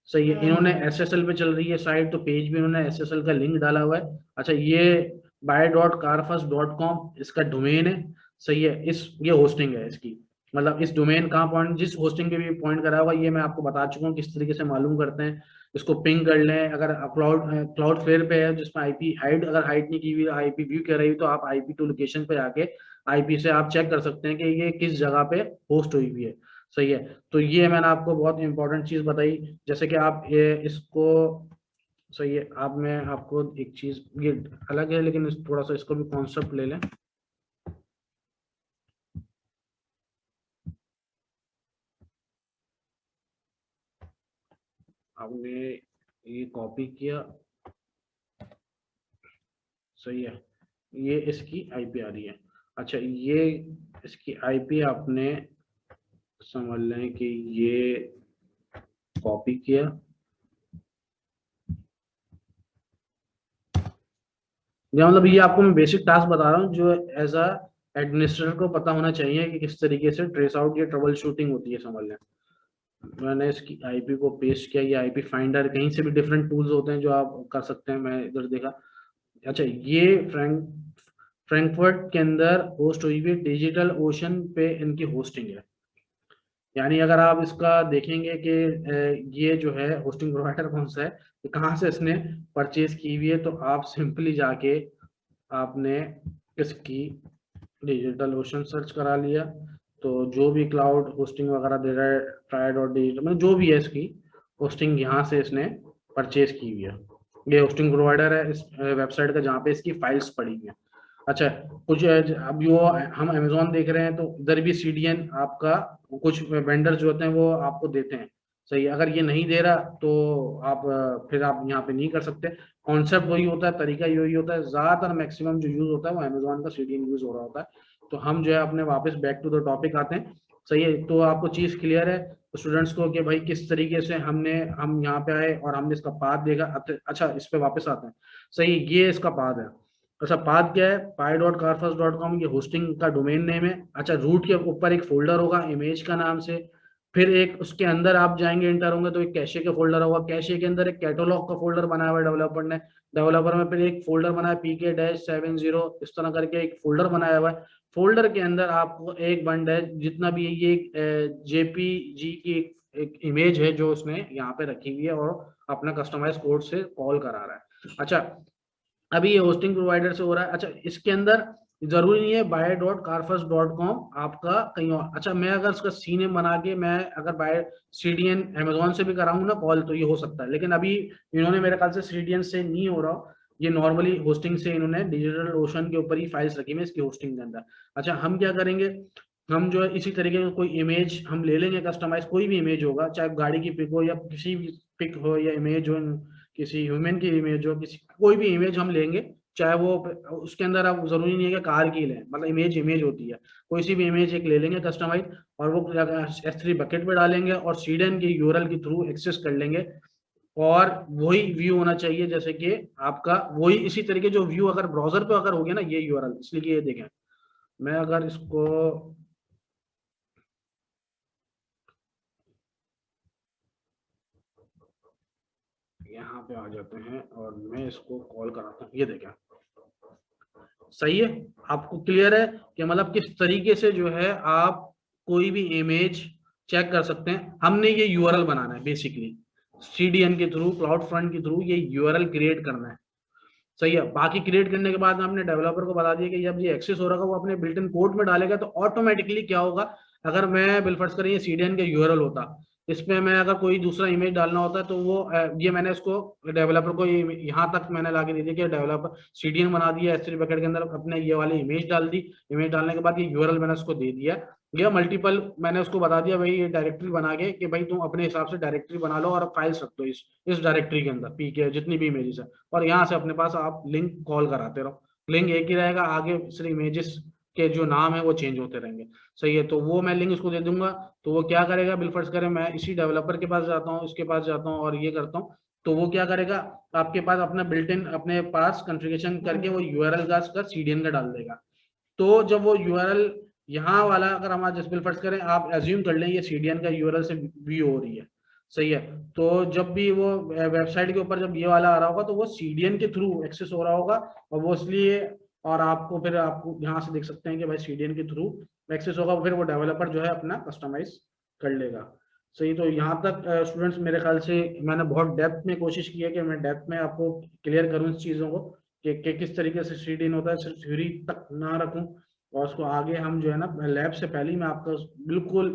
सही है, इन्होंने SSL पे चल रही है साइट, तो पेज भी इन्होंने SSL का लिंक डाला हुआ है। अच्छा, ये buy.carfirst.com इसका डोमेन है। सही है, ये होस्टिंग है इसकी, मतलब इस डोमेन कहाँ पॉइंट, जिस होस्टिंग पे भी पॉइंट करा हुआ, ये मैं आपको बता चुका हूँ किस तरीके से मालूम करते हैं। इसको पिंग कर लें, अगर क्लाउड फ्लेयर पे है जिसमें आईपी हाइड, अगर हाइड नहीं की हुई, आईपी व्यू कर रही है, तो आप IP2 लोकेशन पे आके आईपी से आप चेक कर सकते हैं कि ये किस जगह पे होस्ट हुई हुई है। सही है, तो ये मैंने आपको बहुत इंपॉर्टेंट चीज बताई, जैसे कि आप ये इसको, सही है, आप मैं आपको एक चीज, ये अलग है लेकिन थोड़ा सा इसको भी कॉन्सेप्ट ले लें। आपने ये कॉपी किया, सही है, ये इसकी IP आ रही है। अच्छा, ये इसकी IP आपने समझ लें कि ये कॉपी किया, या मतलब ये आपको मैं बेसिक टास्क बता रहा हूँ जो एज अ एडमिनिस्ट्रेटर को पता होना चाहिए कि किस तरीके से ट्रेस आउट या ट्रबल शूटिंग होती है, समझ लें। मैंने इसकी IP को पेस्ट किया, ये IP फाइंडर, कहीं से भी डिफरेंट टूल्स होते हैं जो आप कर सकते हैं, मैं इधर देखा। अच्छा, ये फ्रैंकफर्ट के अंदर होस्ट हुई हुई डिजिटल ओशन पे इनकी होस्टिंग है। यानी अगर आप इसका देखेंगे कि ये जो है होस्टिंग प्रोवाइडर कौन सा है, तो कहाँ से इसने परचेज की हुई है, तो आप सिंपली जाके आपने इसकी डिजिटल ओशन सर्च करा लिया, तो जो भी क्लाउड होस्टिंग वगैरह दे रहा है, ट्राइड और डिजिटल, मतलब जो भी है इसकी होस्टिंग, यहाँ से इसने परचेज की हुई है। ये होस्टिंग प्रोवाइडर है इस वेबसाइट का जहाँ पे इसकी फाइल्स पड़ी हुई हैं। अच्छा, कुछ अब वो हम अमेजोन देख रहे हैं तो इधर भी CDN आपका, कुछ वेंडर जो होते हैं वो आपको देते हैं। सही है, अगर ये नहीं दे रहा तो आप फिर आप यहाँ पे नहीं कर सकते। कॉन्सेप्ट वही होता है, तरीका यही होता है, ज्यादातर मैक्सिमम जो यूज होता है वो अमेजोन का CDN यूज हो रहा होता है। तो हम जो है अपने वापस बैक टू द टॉपिक आते हैं। सही है, तो आपको चीज क्लियर है स्टूडेंट्स को कि भाई किस तरीके से हम यहाँ पे आए और हमने इसका पाथ देखा। अच्छा, इस पे वापस आते हैं। सही, ये इसका पाथ है। अच्छा, पाथ क्या है, pi.carfirst.com, ये होस्टिंग का डोमेन नेम है। अच्छा, रूट के ऊपर एक फोल्डर होगा इमेज का नाम से, फिर एक उसके अंदर आप जाएंगे, इंटर होंगे तो एक कैशे का फोल्डर होगा, कैशे के अंदर एक कैटलॉग का फोल्डर बनाया हुआ है डेवलपर ने, डेवलपर में फिर एक फोल्डर बनाया PK-70, इस तरह करके एक फोल्डर बनाया हुआ है। फोल्डर के अंदर आपको एक बंड है, जितना भी ये JPG की एक इमेज है जो उसने यहाँ पे रखी हुई है और अपना कस्टमाइज कोड से कॉल करा रहा है। अच्छा, अभी ये होस्टिंग प्रोवाइडर से हो रहा है। अच्छा, इसके अंदर जरूरी नहीं है buy.carfirst.com आपका कहीं और। अच्छा, मैं अगर इसका सीनेम बना के मैं अगर बाय CDN अमेजोन से भी कराऊं ना कॉल, तो ये हो सकता है, लेकिन अभी इन्होंने मेरे ख्याल से CDN से नहीं हो रहा, ये नॉर्मली होस्टिंग से इन्होंने डिजिटल ओशन के ऊपर ही फाइल्स रखी हुई इसकी होस्टिंग के अंदर। अच्छा, हम क्या करेंगे, हम जो है इसी तरीके का कोई इमेज हम ले लेंगे कस्टमाइज, कोई भी इमेज होगा, चाहे गाड़ी की पिक हो या किसी भी पिक हो या इमेज हो, किसी ह्यूमन की इमेज हो, किसी कोई भी इमेज हम लेंगे, चाहे वो उसके अंदर आप जरूरी नहीं है कि कार की लें, मतलब इमेज इमेज होती है, कोई सी भी इमेज एक ले लेंगे कस्टमाइज, और वो S3 बकेट में डालेंगे और सीडीएन के यूआरएल के थ्रू एक्सेस कर लेंगे, और वही व्यू होना चाहिए जैसे कि आपका वही इसी तरीके जो व्यू अगर ब्राउजर पे अगर हो गया ना ये यूआरएल, इसलिए कि ये देखें मैं अगर इसको यहाँ पे आ जाते हैं और मैं इसको कॉल कराता हूँ, ये देखें सही है, आपको क्लियर है कि मतलब किस तरीके से जो है आप कोई भी इमेज चेक कर सकते हैं। हमने ये यूआरएल बनाना है बेसिकली सीडीएन के थ्रू, क्लाउड फ्रंट के थ्रू ये यूआरएल क्रिएट करना है, सही है। बाकी क्रिएट करने के बाद हमने डेवलपर को बता दिया कि जब ये एक्सेस हो रहा है वो अपने बिल्ट इन कोड में डालेगा, तो ऑटोमेटिकली क्या होगा, अगर मैं बिलफर्स करें ये सीडीएन का यूआरएल होता, इसमें मैं अगर कोई दूसरा इमेज डालना होता है तो वो ये मैंने इसको डेवलपर को यहाँ तक मैंने ला के दे दिया कि डेवलपर सीडीएन बना दिया S3 बकेट के अंदर, अपने ये वाली इमेज डाल दी, इमेज डालने के बाद ये यूआरएल मैंने उसको दे दिया, ये मल्टीपल मैंने उसको बता दिया भाई ये डायरेक्टरी बना के कि भाई तुम अपने हिसाब से डायरेक्टरी बना लो और फाइल्स रख दो इस डायरेक्टरी के अंदर पी के जितनी भी इमेजेस है, और यहाँ से अपने पास आप लिंक कॉल कराते रहो, लिंक एक ही रहेगा, आगे सिर्फ इमेजेस के जो नाम है वो चेंज होते रहेंगे, सही है। तो वो मैं लिंक उसको दे दूंगा, तो वो क्या करेगा, बिलफर्स करे मैं इसी डेवलपर के पास जाता हूँ, इसके पास जाता हूँ और ये करता हूँ, तो वो क्या करेगा, आपके पास अपना बिल्ट इन अपने पास कॉन्फ़िगरेशन करके वो यूआरएल का सीडीएन का डाल देगा। तो जब वो यूआरएल यहाँ वाला अगर हम आज बिल फर्ज करें, आप एज्यूम कर लें ये सीडीएन का यूआरएल से व्यू हो रही है, सही है। तो जब भी वो वेबसाइट के ऊपर जब ये वाला आ रहा होगा तो वो सीडीएन के थ्रू एक्सेस हो रहा होगा, और वो इसलिए, और आपको फिर आपको यहाँ से देख सकते हैं कि भाई सीडीएन के थ्रू एक्सेस होगा, फिर वो डेवलपर जो है अपना कस्टमाइज कर लेगा, सही। तो यहाँ तक स्टूडेंट्स मेरे ख्याल से मैंने बहुत डेप्थ में कोशिश की है कि मैं डेप्थ में आपको क्लियर करूँ इस चीज़ों को कि किस तरीके से सीडीएन होता है, सिर्फ थ्योरी तक ना रखूँ, और उसको आगे हम जो है ना लैब से पहले ही मैं आपका बिल्कुल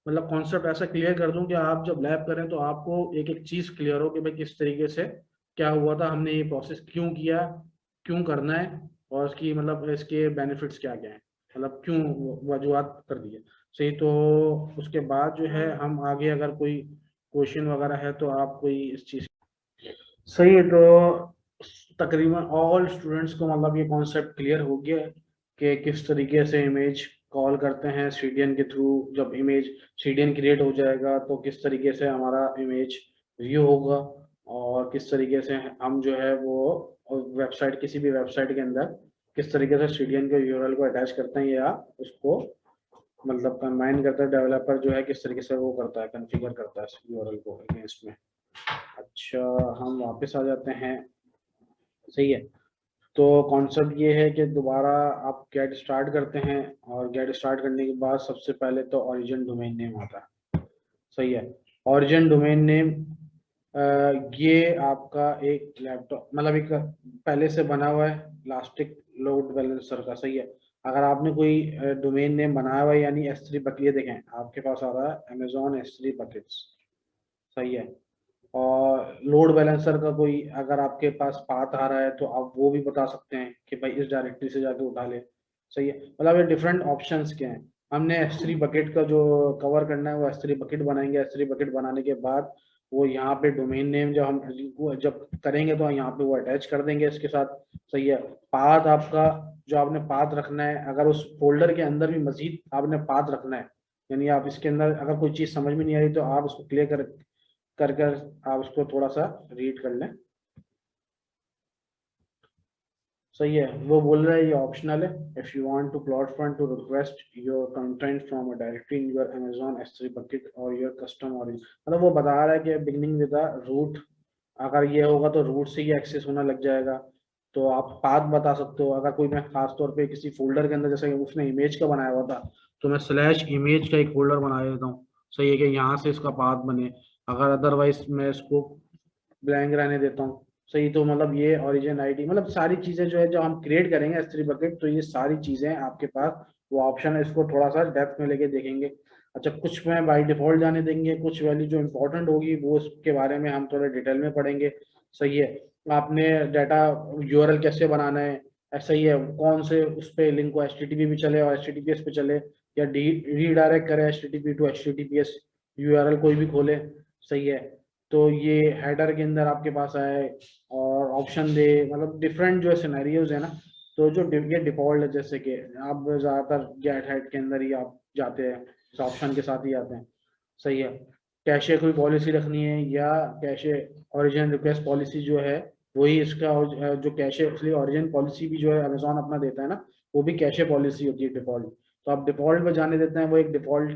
मतलब कॉन्सेप्ट ऐसा क्लियर कर दूं कि आप जब लैब करें तो आपको एक एक चीज क्लियर हो कि भाई किस तरीके से क्या हुआ था, हमने ये प्रोसेस क्यों किया, क्यों करना है, और इसकी मतलब इसके बेनिफिट्स क्या क्या हैं, मतलब क्यों वजूहत कर दिए, सही। तो उसके बाद जो है हम आगे अगर कोई क्वेश्चन वगैरह है तो आप कोई इस चीज, सही है। तो तकरीबन ऑल स्टूडेंट्स को मतलब ये कॉन्सेप्ट क्लियर हो गया है कि किस तरीके से इमेज कॉल करते हैं सीडीएन के थ्रू, जब इमेज सीडीएन क्रिएट हो जाएगा तो किस तरीके से हमारा इमेज व्यू होगा, और किस तरीके से हम जो है वो वेबसाइट किसी भी वेबसाइट के अंदर किस तरीके से सीडीएन के यूआरएल को अटैच करते हैं या उसको मतलब कंबाइन करता है, डेवलपर जो है किस तरीके से वो करता है कॉन्फ़िगर करता है यूआरएल को अगेंस्ट में। अच्छा, हम वापस आ जाते हैं, सही है। तो कॉन्सेप्ट ये है कि दोबारा आप गेट स्टार्ट करते हैं, और गेट स्टार्ट करने के बाद सबसे पहले तो ओरिजिन डोमेन नेम आता है, सही है। ओरिजिन डोमेन नेम ये आपका एक लैपटॉप मतलब एक पहले से बना हुआ है इलास्टिक लोड बैलेंसर का, सही है। अगर आपने कोई डोमेन नेम बनाया हुआ है यानी S3 बकेट, ये देखें आपके पास आ रहा है अमेजोन S3 बकेट्स, सही है। और लोड बैलेंसर का कोई अगर आपके पास पाथ आ रहा है तो आप वो भी बता सकते हैं कि भाई इस डायरेक्टरी से जाके उठा ले, सही है। मतलब ये डिफरेंट ऑप्शंस के हैं। हमने S3 बकेट का जो कवर करना है वो S3 बकेट बनाएंगे, S3 बकेट बनाने के बाद वो यहाँ पे डोमेन नेम जब हम जब करेंगे तो यहाँ पे वो अटैच कर देंगे इसके साथ, सही है। पाथ आपका जो आपने पाथ रखना है, अगर उस फोल्डर के अंदर भी मजीद आपने पाथ रखना है, यानी आप इसके अंदर अगर कोई चीज समझ में नहीं आ रही तो आप उसको क्लियर कर कर आप उसको थोड़ा सा रीड कर लें, सही है। वो बोल रहा है ये ऑप्शनल है, if you want to CloudFront to request your content from a directory in your Amazon S3 bucket और योर कस्टम ऑरिजिन, मतलब वो बता रहा है कि बिगनिंग विद द रूट, अगर ये होगा तो रूट से ही एक्सेस होना लग जाएगा। तो आप पाथ बता सकते हो, अगर कोई मैं खास तौर पे किसी फोल्डर के अंदर जैसे उसने इमेज का बनाया हुआ था तो मैं स्लैश इमेज का एक फोल्डर बना देता हूँ, सही है कि यहाँ से इसका पाथ बने, अगर अदरवाइज मैं इसको ब्लैंक रहने देता हूँ, सही। तो मतलब ये ओरिजिन आईडी मतलब सारी चीजें जो है जो हम क्रिएट करेंगे S3 बकेट, तो ये सारी चीजें आपके पास वो ऑप्शन है, इसको थोड़ा सा डेप्थ में लेके देखेंगे। अच्छा, कुछ में बाय डिफॉल्ट जाने देंगे, कुछ वैल्यू जो इंपॉर्टेंट होगी वो उसके बारे में हम थोड़ा डिटेल में पढ़ेंगे, सही है। आपने डाटा यूआरएल कैसे बनाना है, ऐसा ही है, कौन से उस पे लिंक को HTTP भी चले और HTTPS पे चले, या रीडायरेक्ट करे HTTP टू HTTPS यूआरएल कोई भी खोले, सही है। तो ये हेडर के अंदर आपके पास आए, और और ऑप्शन दे, मतलब डिफरेंट जो सिनेरियोज है ना। तो जो ये डिफॉल्ट है, जैसे कि आप ज़्यादातर गेट हेड के अंदर ही आप जाते हैं, इस ऑप्शन के साथ ही आते हैं। सही है। कैशे कोई पॉलिसी रखनी है या कैशे ओरिजिन रिक्वेस्ट पॉलिसी जो है वही इसका जो कैशे इसलिए ओरिजिन पॉलिसी भी जो है अमेजोन अपना देता है ना, वो भी कैशे पॉलिसी होती है डिफॉल्ट। तो आप डिफॉल्ट में जाने देते हैं, वो एक डिफॉल्ट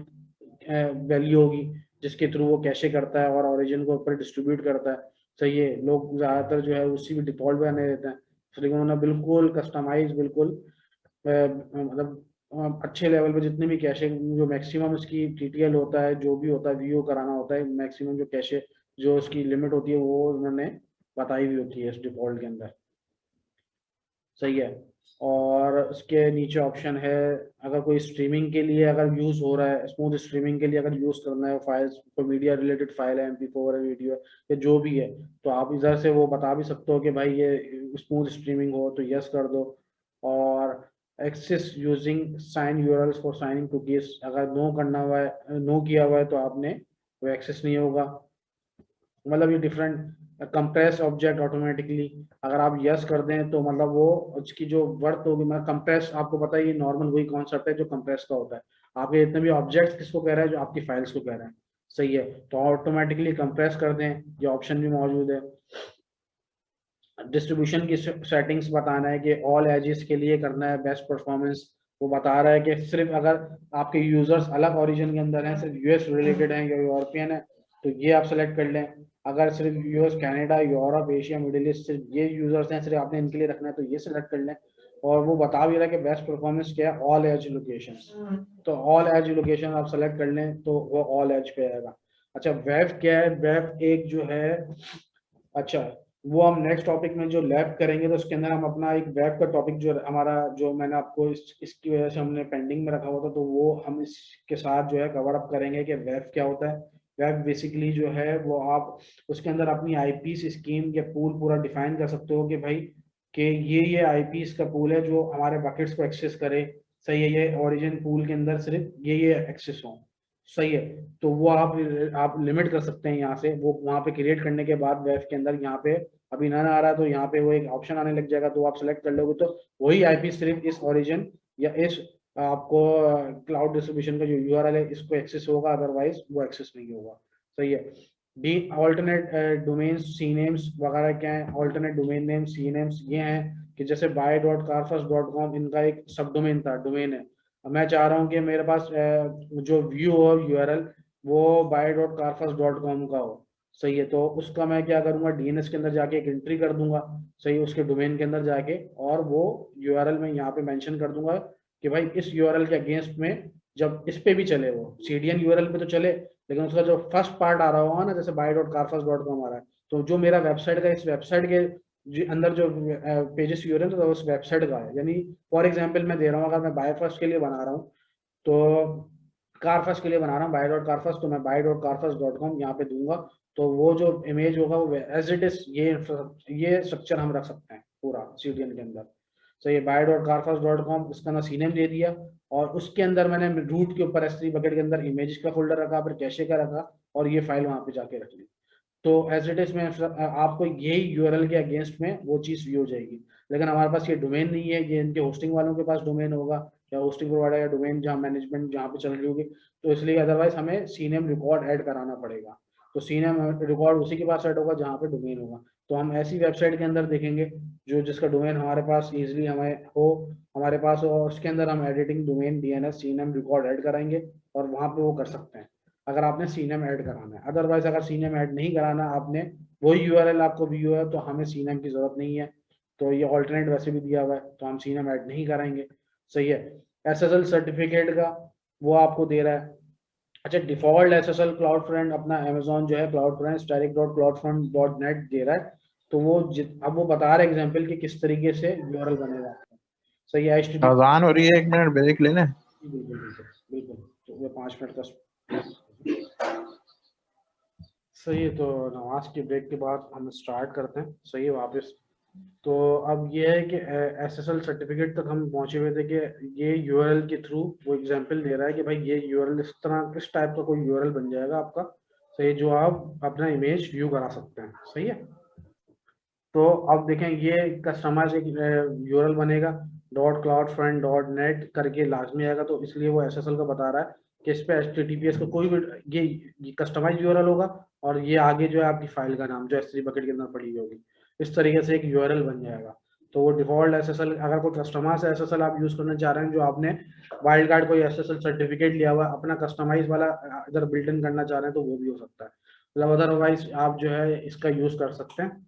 वैल्यू होगी जिसके थ्रू वो कैशे करता है और ओरिजिन को ऊपर डिस्ट्रीब्यूट करता है। सही है। लोग ज़्यादातर जो है उसी में डिफॉल्ट में आने देते हैं, लेकिन उन्होंने बिल्कुल कस्टमाइज बिल्कुल मतलब अच्छे लेवल पे जितने भी कैशे जो मैक्सिमम इसकी टीटीएल होता है, जो भी होता है वीओ कराना होता है, मैक्सिमम जो कैशे जो उसकी लिमिट होती है वो उन्होंने बताई हुई होती है इस डिफॉल्ट के अंदर। सही है। और उसके नीचे ऑप्शन है, अगर कोई स्ट्रीमिंग के लिए अगर यूज हो रहा है, स्मूथ स्ट्रीमिंग के लिए अगर यूज करना है फाइल्स, कोई मीडिया रिलेटेड फाइल है, MP4 है, वीडियो या जो भी है, तो आप इधर से वो बता भी सकते हो कि भाई ये स्मूथ स्ट्रीमिंग हो तो यस कर दो। और access using sign URLs for signing cookies, अगर नो करना हुआ है, नो किया हुआ है तो आपने वो एक्सेस नहीं होगा। मतलब ये डिफरेंट कंप्रेस ऑब्जेक्ट ऑटोमेटिकली, अगर आप यस कर दें तो मतलब वो उसकी जो वर्थ होगी, मतलब कंप्रेस आपको पता है ये नॉर्मल वही कॉन्सेप्ट है जो कंप्रेस का होता है। आपके जितने भी ऑब्जेक्ट्स किसको कह रहा है, जो आपकी फाइल्स को कह रहा है। सही है। तो ऑटोमेटिकली कंप्रेस कर दें, ये ऑप्शन भी मौजूद है। डिस्ट्रीब्यूशन की सेटिंग्स बताना है कि ऑल एजेस के लिए करना है बेस्ट परफॉर्मेंस। वो बता रहा है कि सिर्फ अगर आपके यूजर्स अलग ओरिजिन के अंदर हैं, सिर्फ यूएस रिलेटेड हैं या यूरोपियन है, तो ये आप सेलेक्ट कर लें। अगर सिर्फ US, Canada, Europe, Asia, middle east सिर्फ ये यूजर्स हैं, सिर्फ आपने इनके लिए रखना है, तो ये सेलेक्ट कर लें। और वो बता भी रहा है कि बेस्ट परफॉर्मेंस क्या है, ऑल एज लोकेशन। तो ऑल एज लोकेशन आप सेलेक्ट कर लें तो वो ऑल एज पे आएगा। अच्छा, वेब क्या है, वेब एक जो है, अच्छा वो हम नेक्स्ट टॉपिक में जो लैब करेंगे तो उसके अंदर हम अपना एक वेब का टॉपिक जो हमारा जो मैंने आपको इसकी वजह से हमने पेंडिंग में रखा हुआ था, तो वो हम इसके साथ जो है कवर अप करेंगे कि वेब क्या होता है। वेब बेसिकली जो है वो आप उसके अंदर अपनी आईपीस स्कीम या पूल पूरा डिफाइन कर सकते हो कि भाई कि ये आईपीस का पूल है जो हमारे बकेट्स को एक्सेस करे। सही है। ये ओरिजिन पूल के अंदर सिर्फ ये एक्सेस हो। सही है। तो वो आप लिमिट कर सकते हैं यहाँ से, वो वहाँ पे क्रिएट करने के बाद वेब के अंदर यहाँ पे अभी नन आ रहा है तो यहाँ पे वो एक ऑप्शन आने लग जाएगा, तो आप सेलेक्ट कर लोगे तो वही आईपी सिर्फ इस ओरिजिन या इस आपको क्लाउड डिस्ट्रीब्यूशन का जो यूआरएल है इसको एक्सेस होगा, अदरवाइज वो एक्सेस नहीं होगा। सही है। The alternate domain C names वगैरह क्या है, alternate domain name C names ये हैं कि जैसे buy.carfax.com इनका एक सब डोमेन था, डोमेन है। मैं चाह रहा हूँ कि मेरे पास जो व्यू हो यूआरएल वो buy.carfax.com का हो। सही है। तो उसका मैं क्या करूंगा, डीएनएस के अंदर जाके एक एंट्री कर दूंगा। सही है, उसके डोमेन के अंदर जाके, और वो यूआरएल में यहाँ पे मेंशन कर दूंगा कि भाई इस यूआरएल के अगेंस्ट में जब इस पे भी चले, वो सीडीएन यूआरएल पे तो चले, लेकिन उसका जो फर्स्ट पार्ट आ रहा होगा ना, जैसे buy.carfax.com आ रहा है, तो जो मेरा वेबसाइट का इस वेबसाइट के अंदर जो पेजेस यूआरएल तो उस वेबसाइट का है। यानी फॉर एग्जांपल मैं दे रहा हूँ, अगर मैं बाय फर्स्ट के लिए बना रहा हूँ तो कारफस के लिए बना रहा हूँ buy.carfax, तो मैं buy.carfax.com यहाँ पे दूंगा। तो वो जो इमेज होगा वो एज इट इज ये स्ट्रक्चर हम रख सकते हैं पूरा सीडीएन के अंदर। तो ये buy.carfax.com इसका ना सीनेम दे दिया, और उसके अंदर मैंने रूट के ऊपर S3 बकेट के अंदर इमेज का फोल्डर रखा, फिर कैशे का रखा, और ये फाइल वहां पे जाके रख ली। तो एज इट इज में आपको यही यूआरएल के अगेंस्ट में वो चीज व्यू हो जाएगी। लेकिन हमारे पास ये डोमेन नहीं है, ये इनके होस्टिंग वालों के पास डोमेन होगा, या होस्टिंग प्रोवाइडर या डोमेन जहाँ मैनेजमेंट जहाँ पे चल रही होगी, तो इसलिए अदरवाइज हमें सीनेम रिकॉर्ड ऐड कराना पड़ेगा। तो सीनेम रिकॉर्ड उसी के पास ऐड होगा जहाँ पे डोमेन होगा। तो हम ऐसी वेबसाइट के अंदर देखेंगे जो जिसका डोमेन हमारे पास इजिली हमें हो, हमारे पास हो, और उसके अंदर हम editing domain DNS CNAME record add कराएंगे, और वहाँ पे वो कर सकते हैं अगर आपने सीनेम ऐड कराना है। अदरवाइज अगर सीनेम ऐड नहीं कराना आपने, वही यूआरएल आपको व्यू है, तो हमें सीनेम की जरूरत नहीं है। तो ये ऑल्टरनेट वैसे भी दिया हुआ है, तो हम सीनेम ऐड नहीं कराएंगे। सही है। एसएसएल सर्टिफिकेट का वो आपको दे रहा है। अच्छा, डिफॉल्ट एसएसएल क्लाउड फ्रंट अपना अमेजोन जो है क्लाउड फ्रंट static.cloudfront.net दे रहा है। तो वो अब वो बता रहा है एग्जाम्पल कि किस तरीके से यूआरएल बनेगा। सही है। HTTP। अजान हो रही है, 1 मिनट ब्रेक ले लें। बिल्कुल बिल्कुल बिल्कुल, तो ये 5 मिनट का। सही है। तो नमाज के ब्रेक के बाद हम स्टार्ट करते हैं। सही है वापस। तो अब ये है कि एसएसएल सर्टिफिकेट तक हम पहुंचे हुए थे कि ये यूआरएल के थ्रू वो एग्जांपल दे रहा है कि भाई ये यूआरएल इस तरह इस टाइप का कोई यूआरएल बन जाएगा आपका। सही है, जो आप अपना इमेज व्यू करा सकते हैं। सही है। तो अब देखें ये कस्टमाइज एक यूआरएल बनेगा, .cloudfront.net करके लाजमी आएगा, तो इसलिए वो एसएसएल का बता रहा है कि इस पे HTTPS का कोई भी ये कस्टमाइज यूआरएल होगा, और ये आगे जो है आपकी फाइल का नाम जो S3 बकेट के अंदर पड़ी हुई होगी, इस तरीके से एक यूआरएल बन जाएगा। तो वो डिफॉल्ट एसएसएल, अगर कोई कस्टमाइज एसएसएल आप यूज करना चाह रहे हैं, जो आपने वाइल्ड कार्ड कोई एसएसएल सर्टिफिकेट लिया हुआ अपना कस्टमाइज वाला इधर बिल्ट इन करना चाह रहे हैं, तो वो भी हो सकता है। मतलब अदरवाइज आप जो है इसका यूज कर सकते हैं।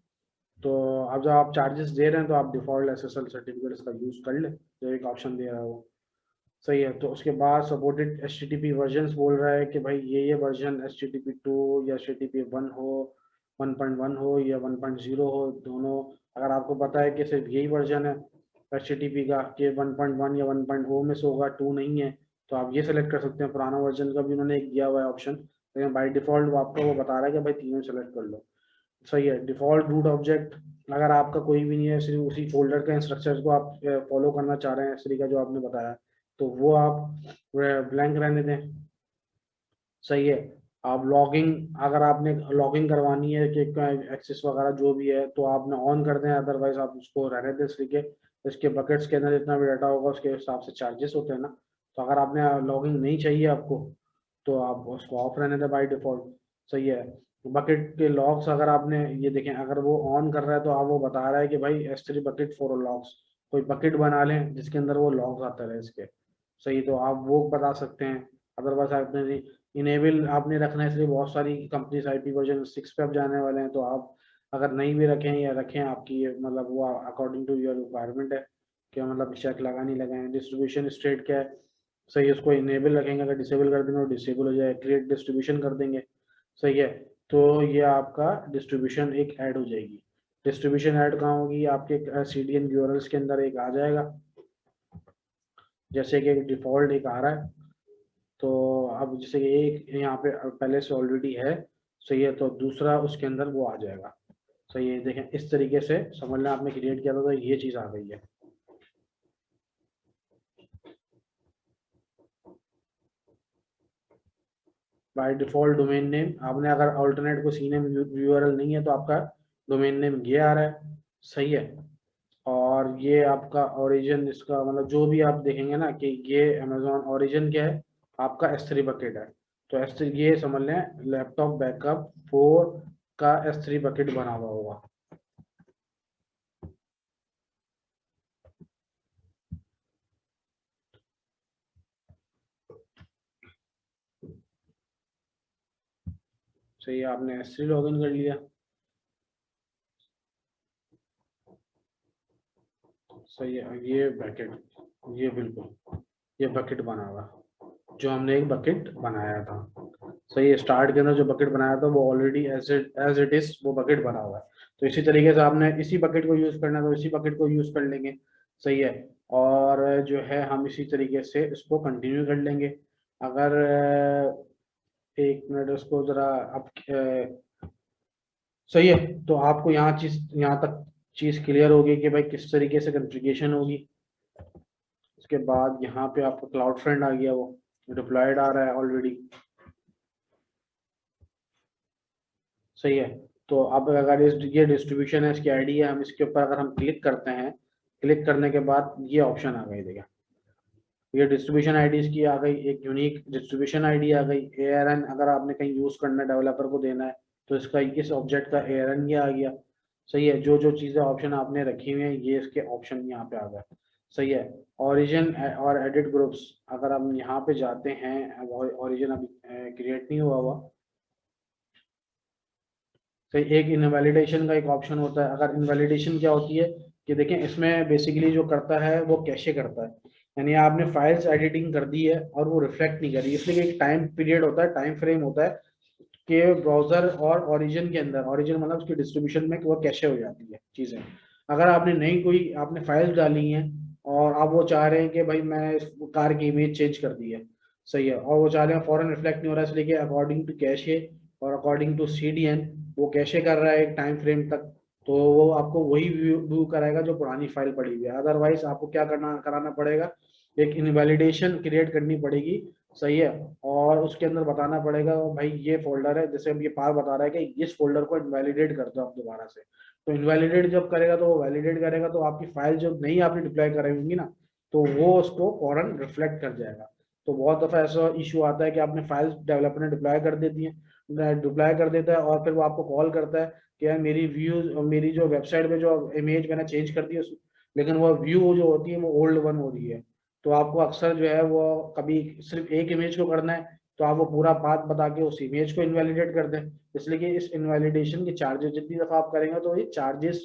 तो अब जब आप चार्जेस दे रहे हैं तो आप डिफॉल्ट एसएसएल सर्टिफिकेट इसका यूज कर ले, जो एक ऑप्शन दे रहा है वो सही है। तो उसके बाद सपोर्टेड HTTP वर्जन्स बोल रहा है कि भाई ये वर्जन HTTP 2 या HTTP 1 हो, 1.1 हो या 1.0 हो, दोनों। अगर आपको पता है कि सिर्फ यही वर्जन है HTTP का कि 1.1 या 1.0 में से होगा, 2 नहीं है, तो आप ये सेलेक्ट कर सकते हैं। पुराना वर्जन का भी उन्होंने एक दिया हुआ है ऑप्शन, लेकिन बाई डिफॉल्ट वो आपको वो बता रहा है कि भाई तीनों सेलेक्ट कर लो। सही है। डिफॉल्ट रूट ऑब्जेक्ट अगर आपका कोई भी नहीं है, सिर्फ उसी फोल्डर के इंस्ट्रक्चर्स को आप फॉलो करना चाह रहे हैं S3 का जो आपने बताया, तो वो आप ब्लैंक रहने दें। सही है। आप लॉगिंग, अगर आपने लॉगिंग करवानी है कि एक्सेस वगैरह जो भी है, तो आपने ऑन कर दें, अदरवाइज आप उसको रहने दें। इसके बकेट्स के अंदर जितना भी डाटा होगा उसके हिसाब से चार्जेस होते हैं ना, तो अगर आपने लॉगिंग नहीं चाहिए आपको, तो आप उसको ऑफ रहने दें बाई डिफॉल्ट। सही है। बकेट के लॉग्स अगर आपने ये देखें, अगर वो ऑन कर रहा है तो आप वो बता रहा है कि भाई S3 बकेट फॉर लॉग्स, कोई बकेट बना लें जिसके अंदर वो लॉग्स आते रहे इसके। सही, तो आप वो बता सकते हैं। अदरवाइज आपने इनेबल आपने रखना है, इसलिए बहुत सारी कंपनीज IP वर्जन 6 पे अब जाने वाले हैं, तो आप अगर नहीं भी रखें या रखें, आपकी मतलब वो अकॉर्डिंग टू योर रिक्वायरमेंट है कि मतलब चेक लगा नहीं लगाएं। डिस्ट्रीब्यूशन स्टेट क्या है, सही है, उसको इनेबल रखेंगे, अगर डिसेबल कर देंगे तो डिसेबल हो जाए, क्रिएट डिस्ट्रीब्यूशन कर देंगे। सही है। तो ये आपका डिस्ट्रीब्यूशन एक ऐड हो जाएगी। डिस्ट्रीब्यूशन ऐड कहाँ होगी, आपके CDN URLs के अंदर एक आ जाएगा, जैसे कि एक डिफॉल्ट एक आ रहा है। तो अब जैसे कि एक यहाँ पे पहले से ऑलरेडी है, सही है, तो दूसरा उसके अंदर वो आ जाएगा। सही है। देखें इस तरीके से समझ लें आपने क्रिएट किया था, तो ये चीज़ आ गई है। बाय डिफॉल्ट डोमेन नेम आपने, अगर अल्टरनेट को सीनेम URL नहीं है तो आपका डोमेन नेम ये आ रहा है। सही है। और ये आपका ओरिजिन, इसका मतलब जो भी आप देखेंगे ना कि ये अमेजोन ओरिजिन क्या है, आपका S3 बकेट है। तो S3 ये समझ लें लैपटॉप बैकअप 4 का S3 बकेट बना हुआ होगा। सही है, आपने S3 लॉगिन कर लिया। सही है। ये बकेट, ये बिल्कुल ये बकेट बना हुआ, जो हमने एक बकेट बनाया था। सही है। स्टार्ट के अंदर जो बकेट बनाया था वो ऑलरेडी एज इट इज वो बकेट बना हुआ है। तो इसी तरीके से आपने इसी बकेट को यूज करना है, तो इसी बकेट को यूज कर लेंगे। सही है। और जो है हम इसी तरीके से इसको कंटिन्यू कर लेंगे। अगर एक मिनट उसको जरा अब सही है, तो आपको यहाँ तक चीज क्लियर होगी कि भाई किस तरीके से कॉन्फ़िगरेशन होगी। उसके बाद यहाँ पे आपको क्लाउड फ्रंट आ गया, वो डिप्लॉयड आ रहा है ऑलरेडी। सही है। तो अब अगर ये डिस्ट्रीब्यूशन है, इसकी आईडी है, हम इसके ऊपर अगर हम क्लिक करते हैं, क्लिक करने के बाद ये ऑप्शन आ गई, देखिए ये डिस्ट्रीब्यूशन आईडी इसकी आ गई, एक यूनिक डिस्ट्रीब्यूशन आईडी आ गई। ARN अगर आपने कहीं यूज करना है, डेवलपर को देना है, तो इसका इस ऑब्जेक्ट का ARN ये आ गया। सही है। जो जो चीजें ऑप्शन आपने रखी हुई हैं ये इसके ऑप्शन यहाँ पे आ गए। सही है। ओरिजिन और एडिट ग्रुप्स, अगर हम यहाँ पे जाते हैं, ओरिजिन अभी क्रिएट नहीं हुआ हुआ। तो एक इनवैलिडेशन का एक ऑप्शन होता है। अगर इनवैलिडेशन क्या होती है कि देखें इसमें बेसिकली जो करता है वो कैशे करता है, यानी आपने फाइल्स एडिटिंग कर दी है और वो रिफ्लेक्ट नहीं कर रही, इसलिए एक टाइम पीरियड होता है, टाइम फ्रेम होता है कि ब्राउजर और ओरिजिन के अंदर, ओरिजिन मतलब उसकी डिस्ट्रीब्यूशन में वो कैशे हो जाती है चीज़ें। अगर आपने नई कोई आपने फाइल्स डाली हैं और आप वो चाह रहे हैं कि भाई मैं इस कार की इमेज चेंज कर दी है, सही है, और वो चाह रहे हैं फॉरन रिफ्लेक्ट नहीं हो रहा है, इसलिए कि अकॉर्डिंग टू कैशे और अकॉर्डिंग टू CDN वो कैशे कर रहा है एक टाइम फ्रेम तक, तो वो आपको वही व्यू कराएगा जो पुरानी फाइल पड़ी हुई है। अदरवाइज आपको क्या करना कराना पड़ेगा एक इनवैलिडेशन क्रिएट करनी पड़ेगी, सही है। और उसके अंदर बताना पड़ेगा भाई ये फोल्डर है, जैसे अब ये पार बता रहा है कि इस फोल्डर को इनवैलिडेट कर दो आप दोबारा से। तो इनवैलिडेट जब करेगा तो वो वैलिडेट करेगा, तो आपकी फाइल जो नहीं आपने डिप्लॉय कराई होंगी ना, तो वो उसको फौरन रिफ्लेक्ट कर जाएगा। तो बहुत दफा ऐसा इशू आता है कि आपने फाइल डेवलपर ने डिप्लॉय कर देती है, डिप्लॉय कर देता है और फिर वो आपको कॉल करता है कि यार मेरी व्यूज, मेरी जो वेबसाइट पे जो इमेज मैंने चेंज कर दी है लेकिन वो व्यू जो होती है वो ओल्ड वन हो रही है। तो आपको अक्सर जो है वो कभी सिर्फ एक इमेज को करना है, तो आप वो पूरा पाथ बता के उस इमेज को इनवैलिडेट कर दें। इसलिए कि इस इनवैलिडेशन के चार्जेस जितनी दफा आप करेंगे तो ये चार्जेस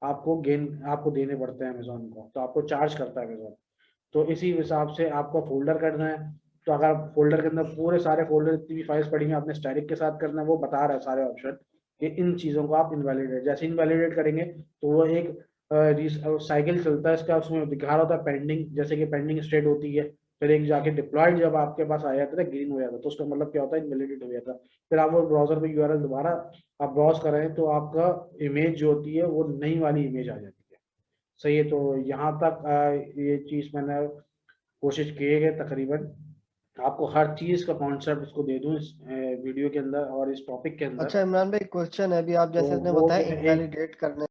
आपको देने पड़ते हैं अमेजोन को, तो आपको चार्ज करता है अमेजोन। तो इसी हिसाब से आपको फोल्डर करना है। तो अगर फोल्डर के अंदर पूरे सारे फोल्डर जितनी भी फाइल्स पड़ी हैं आपने स्टैटिक के साथ करना है, वो बता रहा है सारे ऑप्शन कि इन चीज़ों को आप इनवैलिडेट, जैसे इनवैलिडेट करेंगे तो वो एक साइकिल चलता है इसका, उसमें दिखा रहा होता है पेंडिंग, जैसे कि पेंडिंग स्टेट होती है। फिर एक जाके डिप्लॉयड जब आपके पास आ जाता है ग्रीन हो जाता है, तो उसका मतलब क्या होता है, इनवैलिडेट हो जाता है। फिर आप वो ब्राउजर पे यूआरएल दोबारा आप ब्राउज कर रहे हैं तो आपका इमेज जो होती है वो नई वाली इमेज आ जाती है। सही है। तो यहाँ तक ये चीज़ मैंने कोशिश की है कि तकरीबन आपको हर चीज़ का कॉन्सेप्ट उसको दे दूं इस वीडियो के अंदर और इस टॉपिक के अंदर। अच्छा इमरान भाई, क्वेश्चन है अभी आप तो जैसे आपने वो बताया जो है एक इनवैलिडेट करने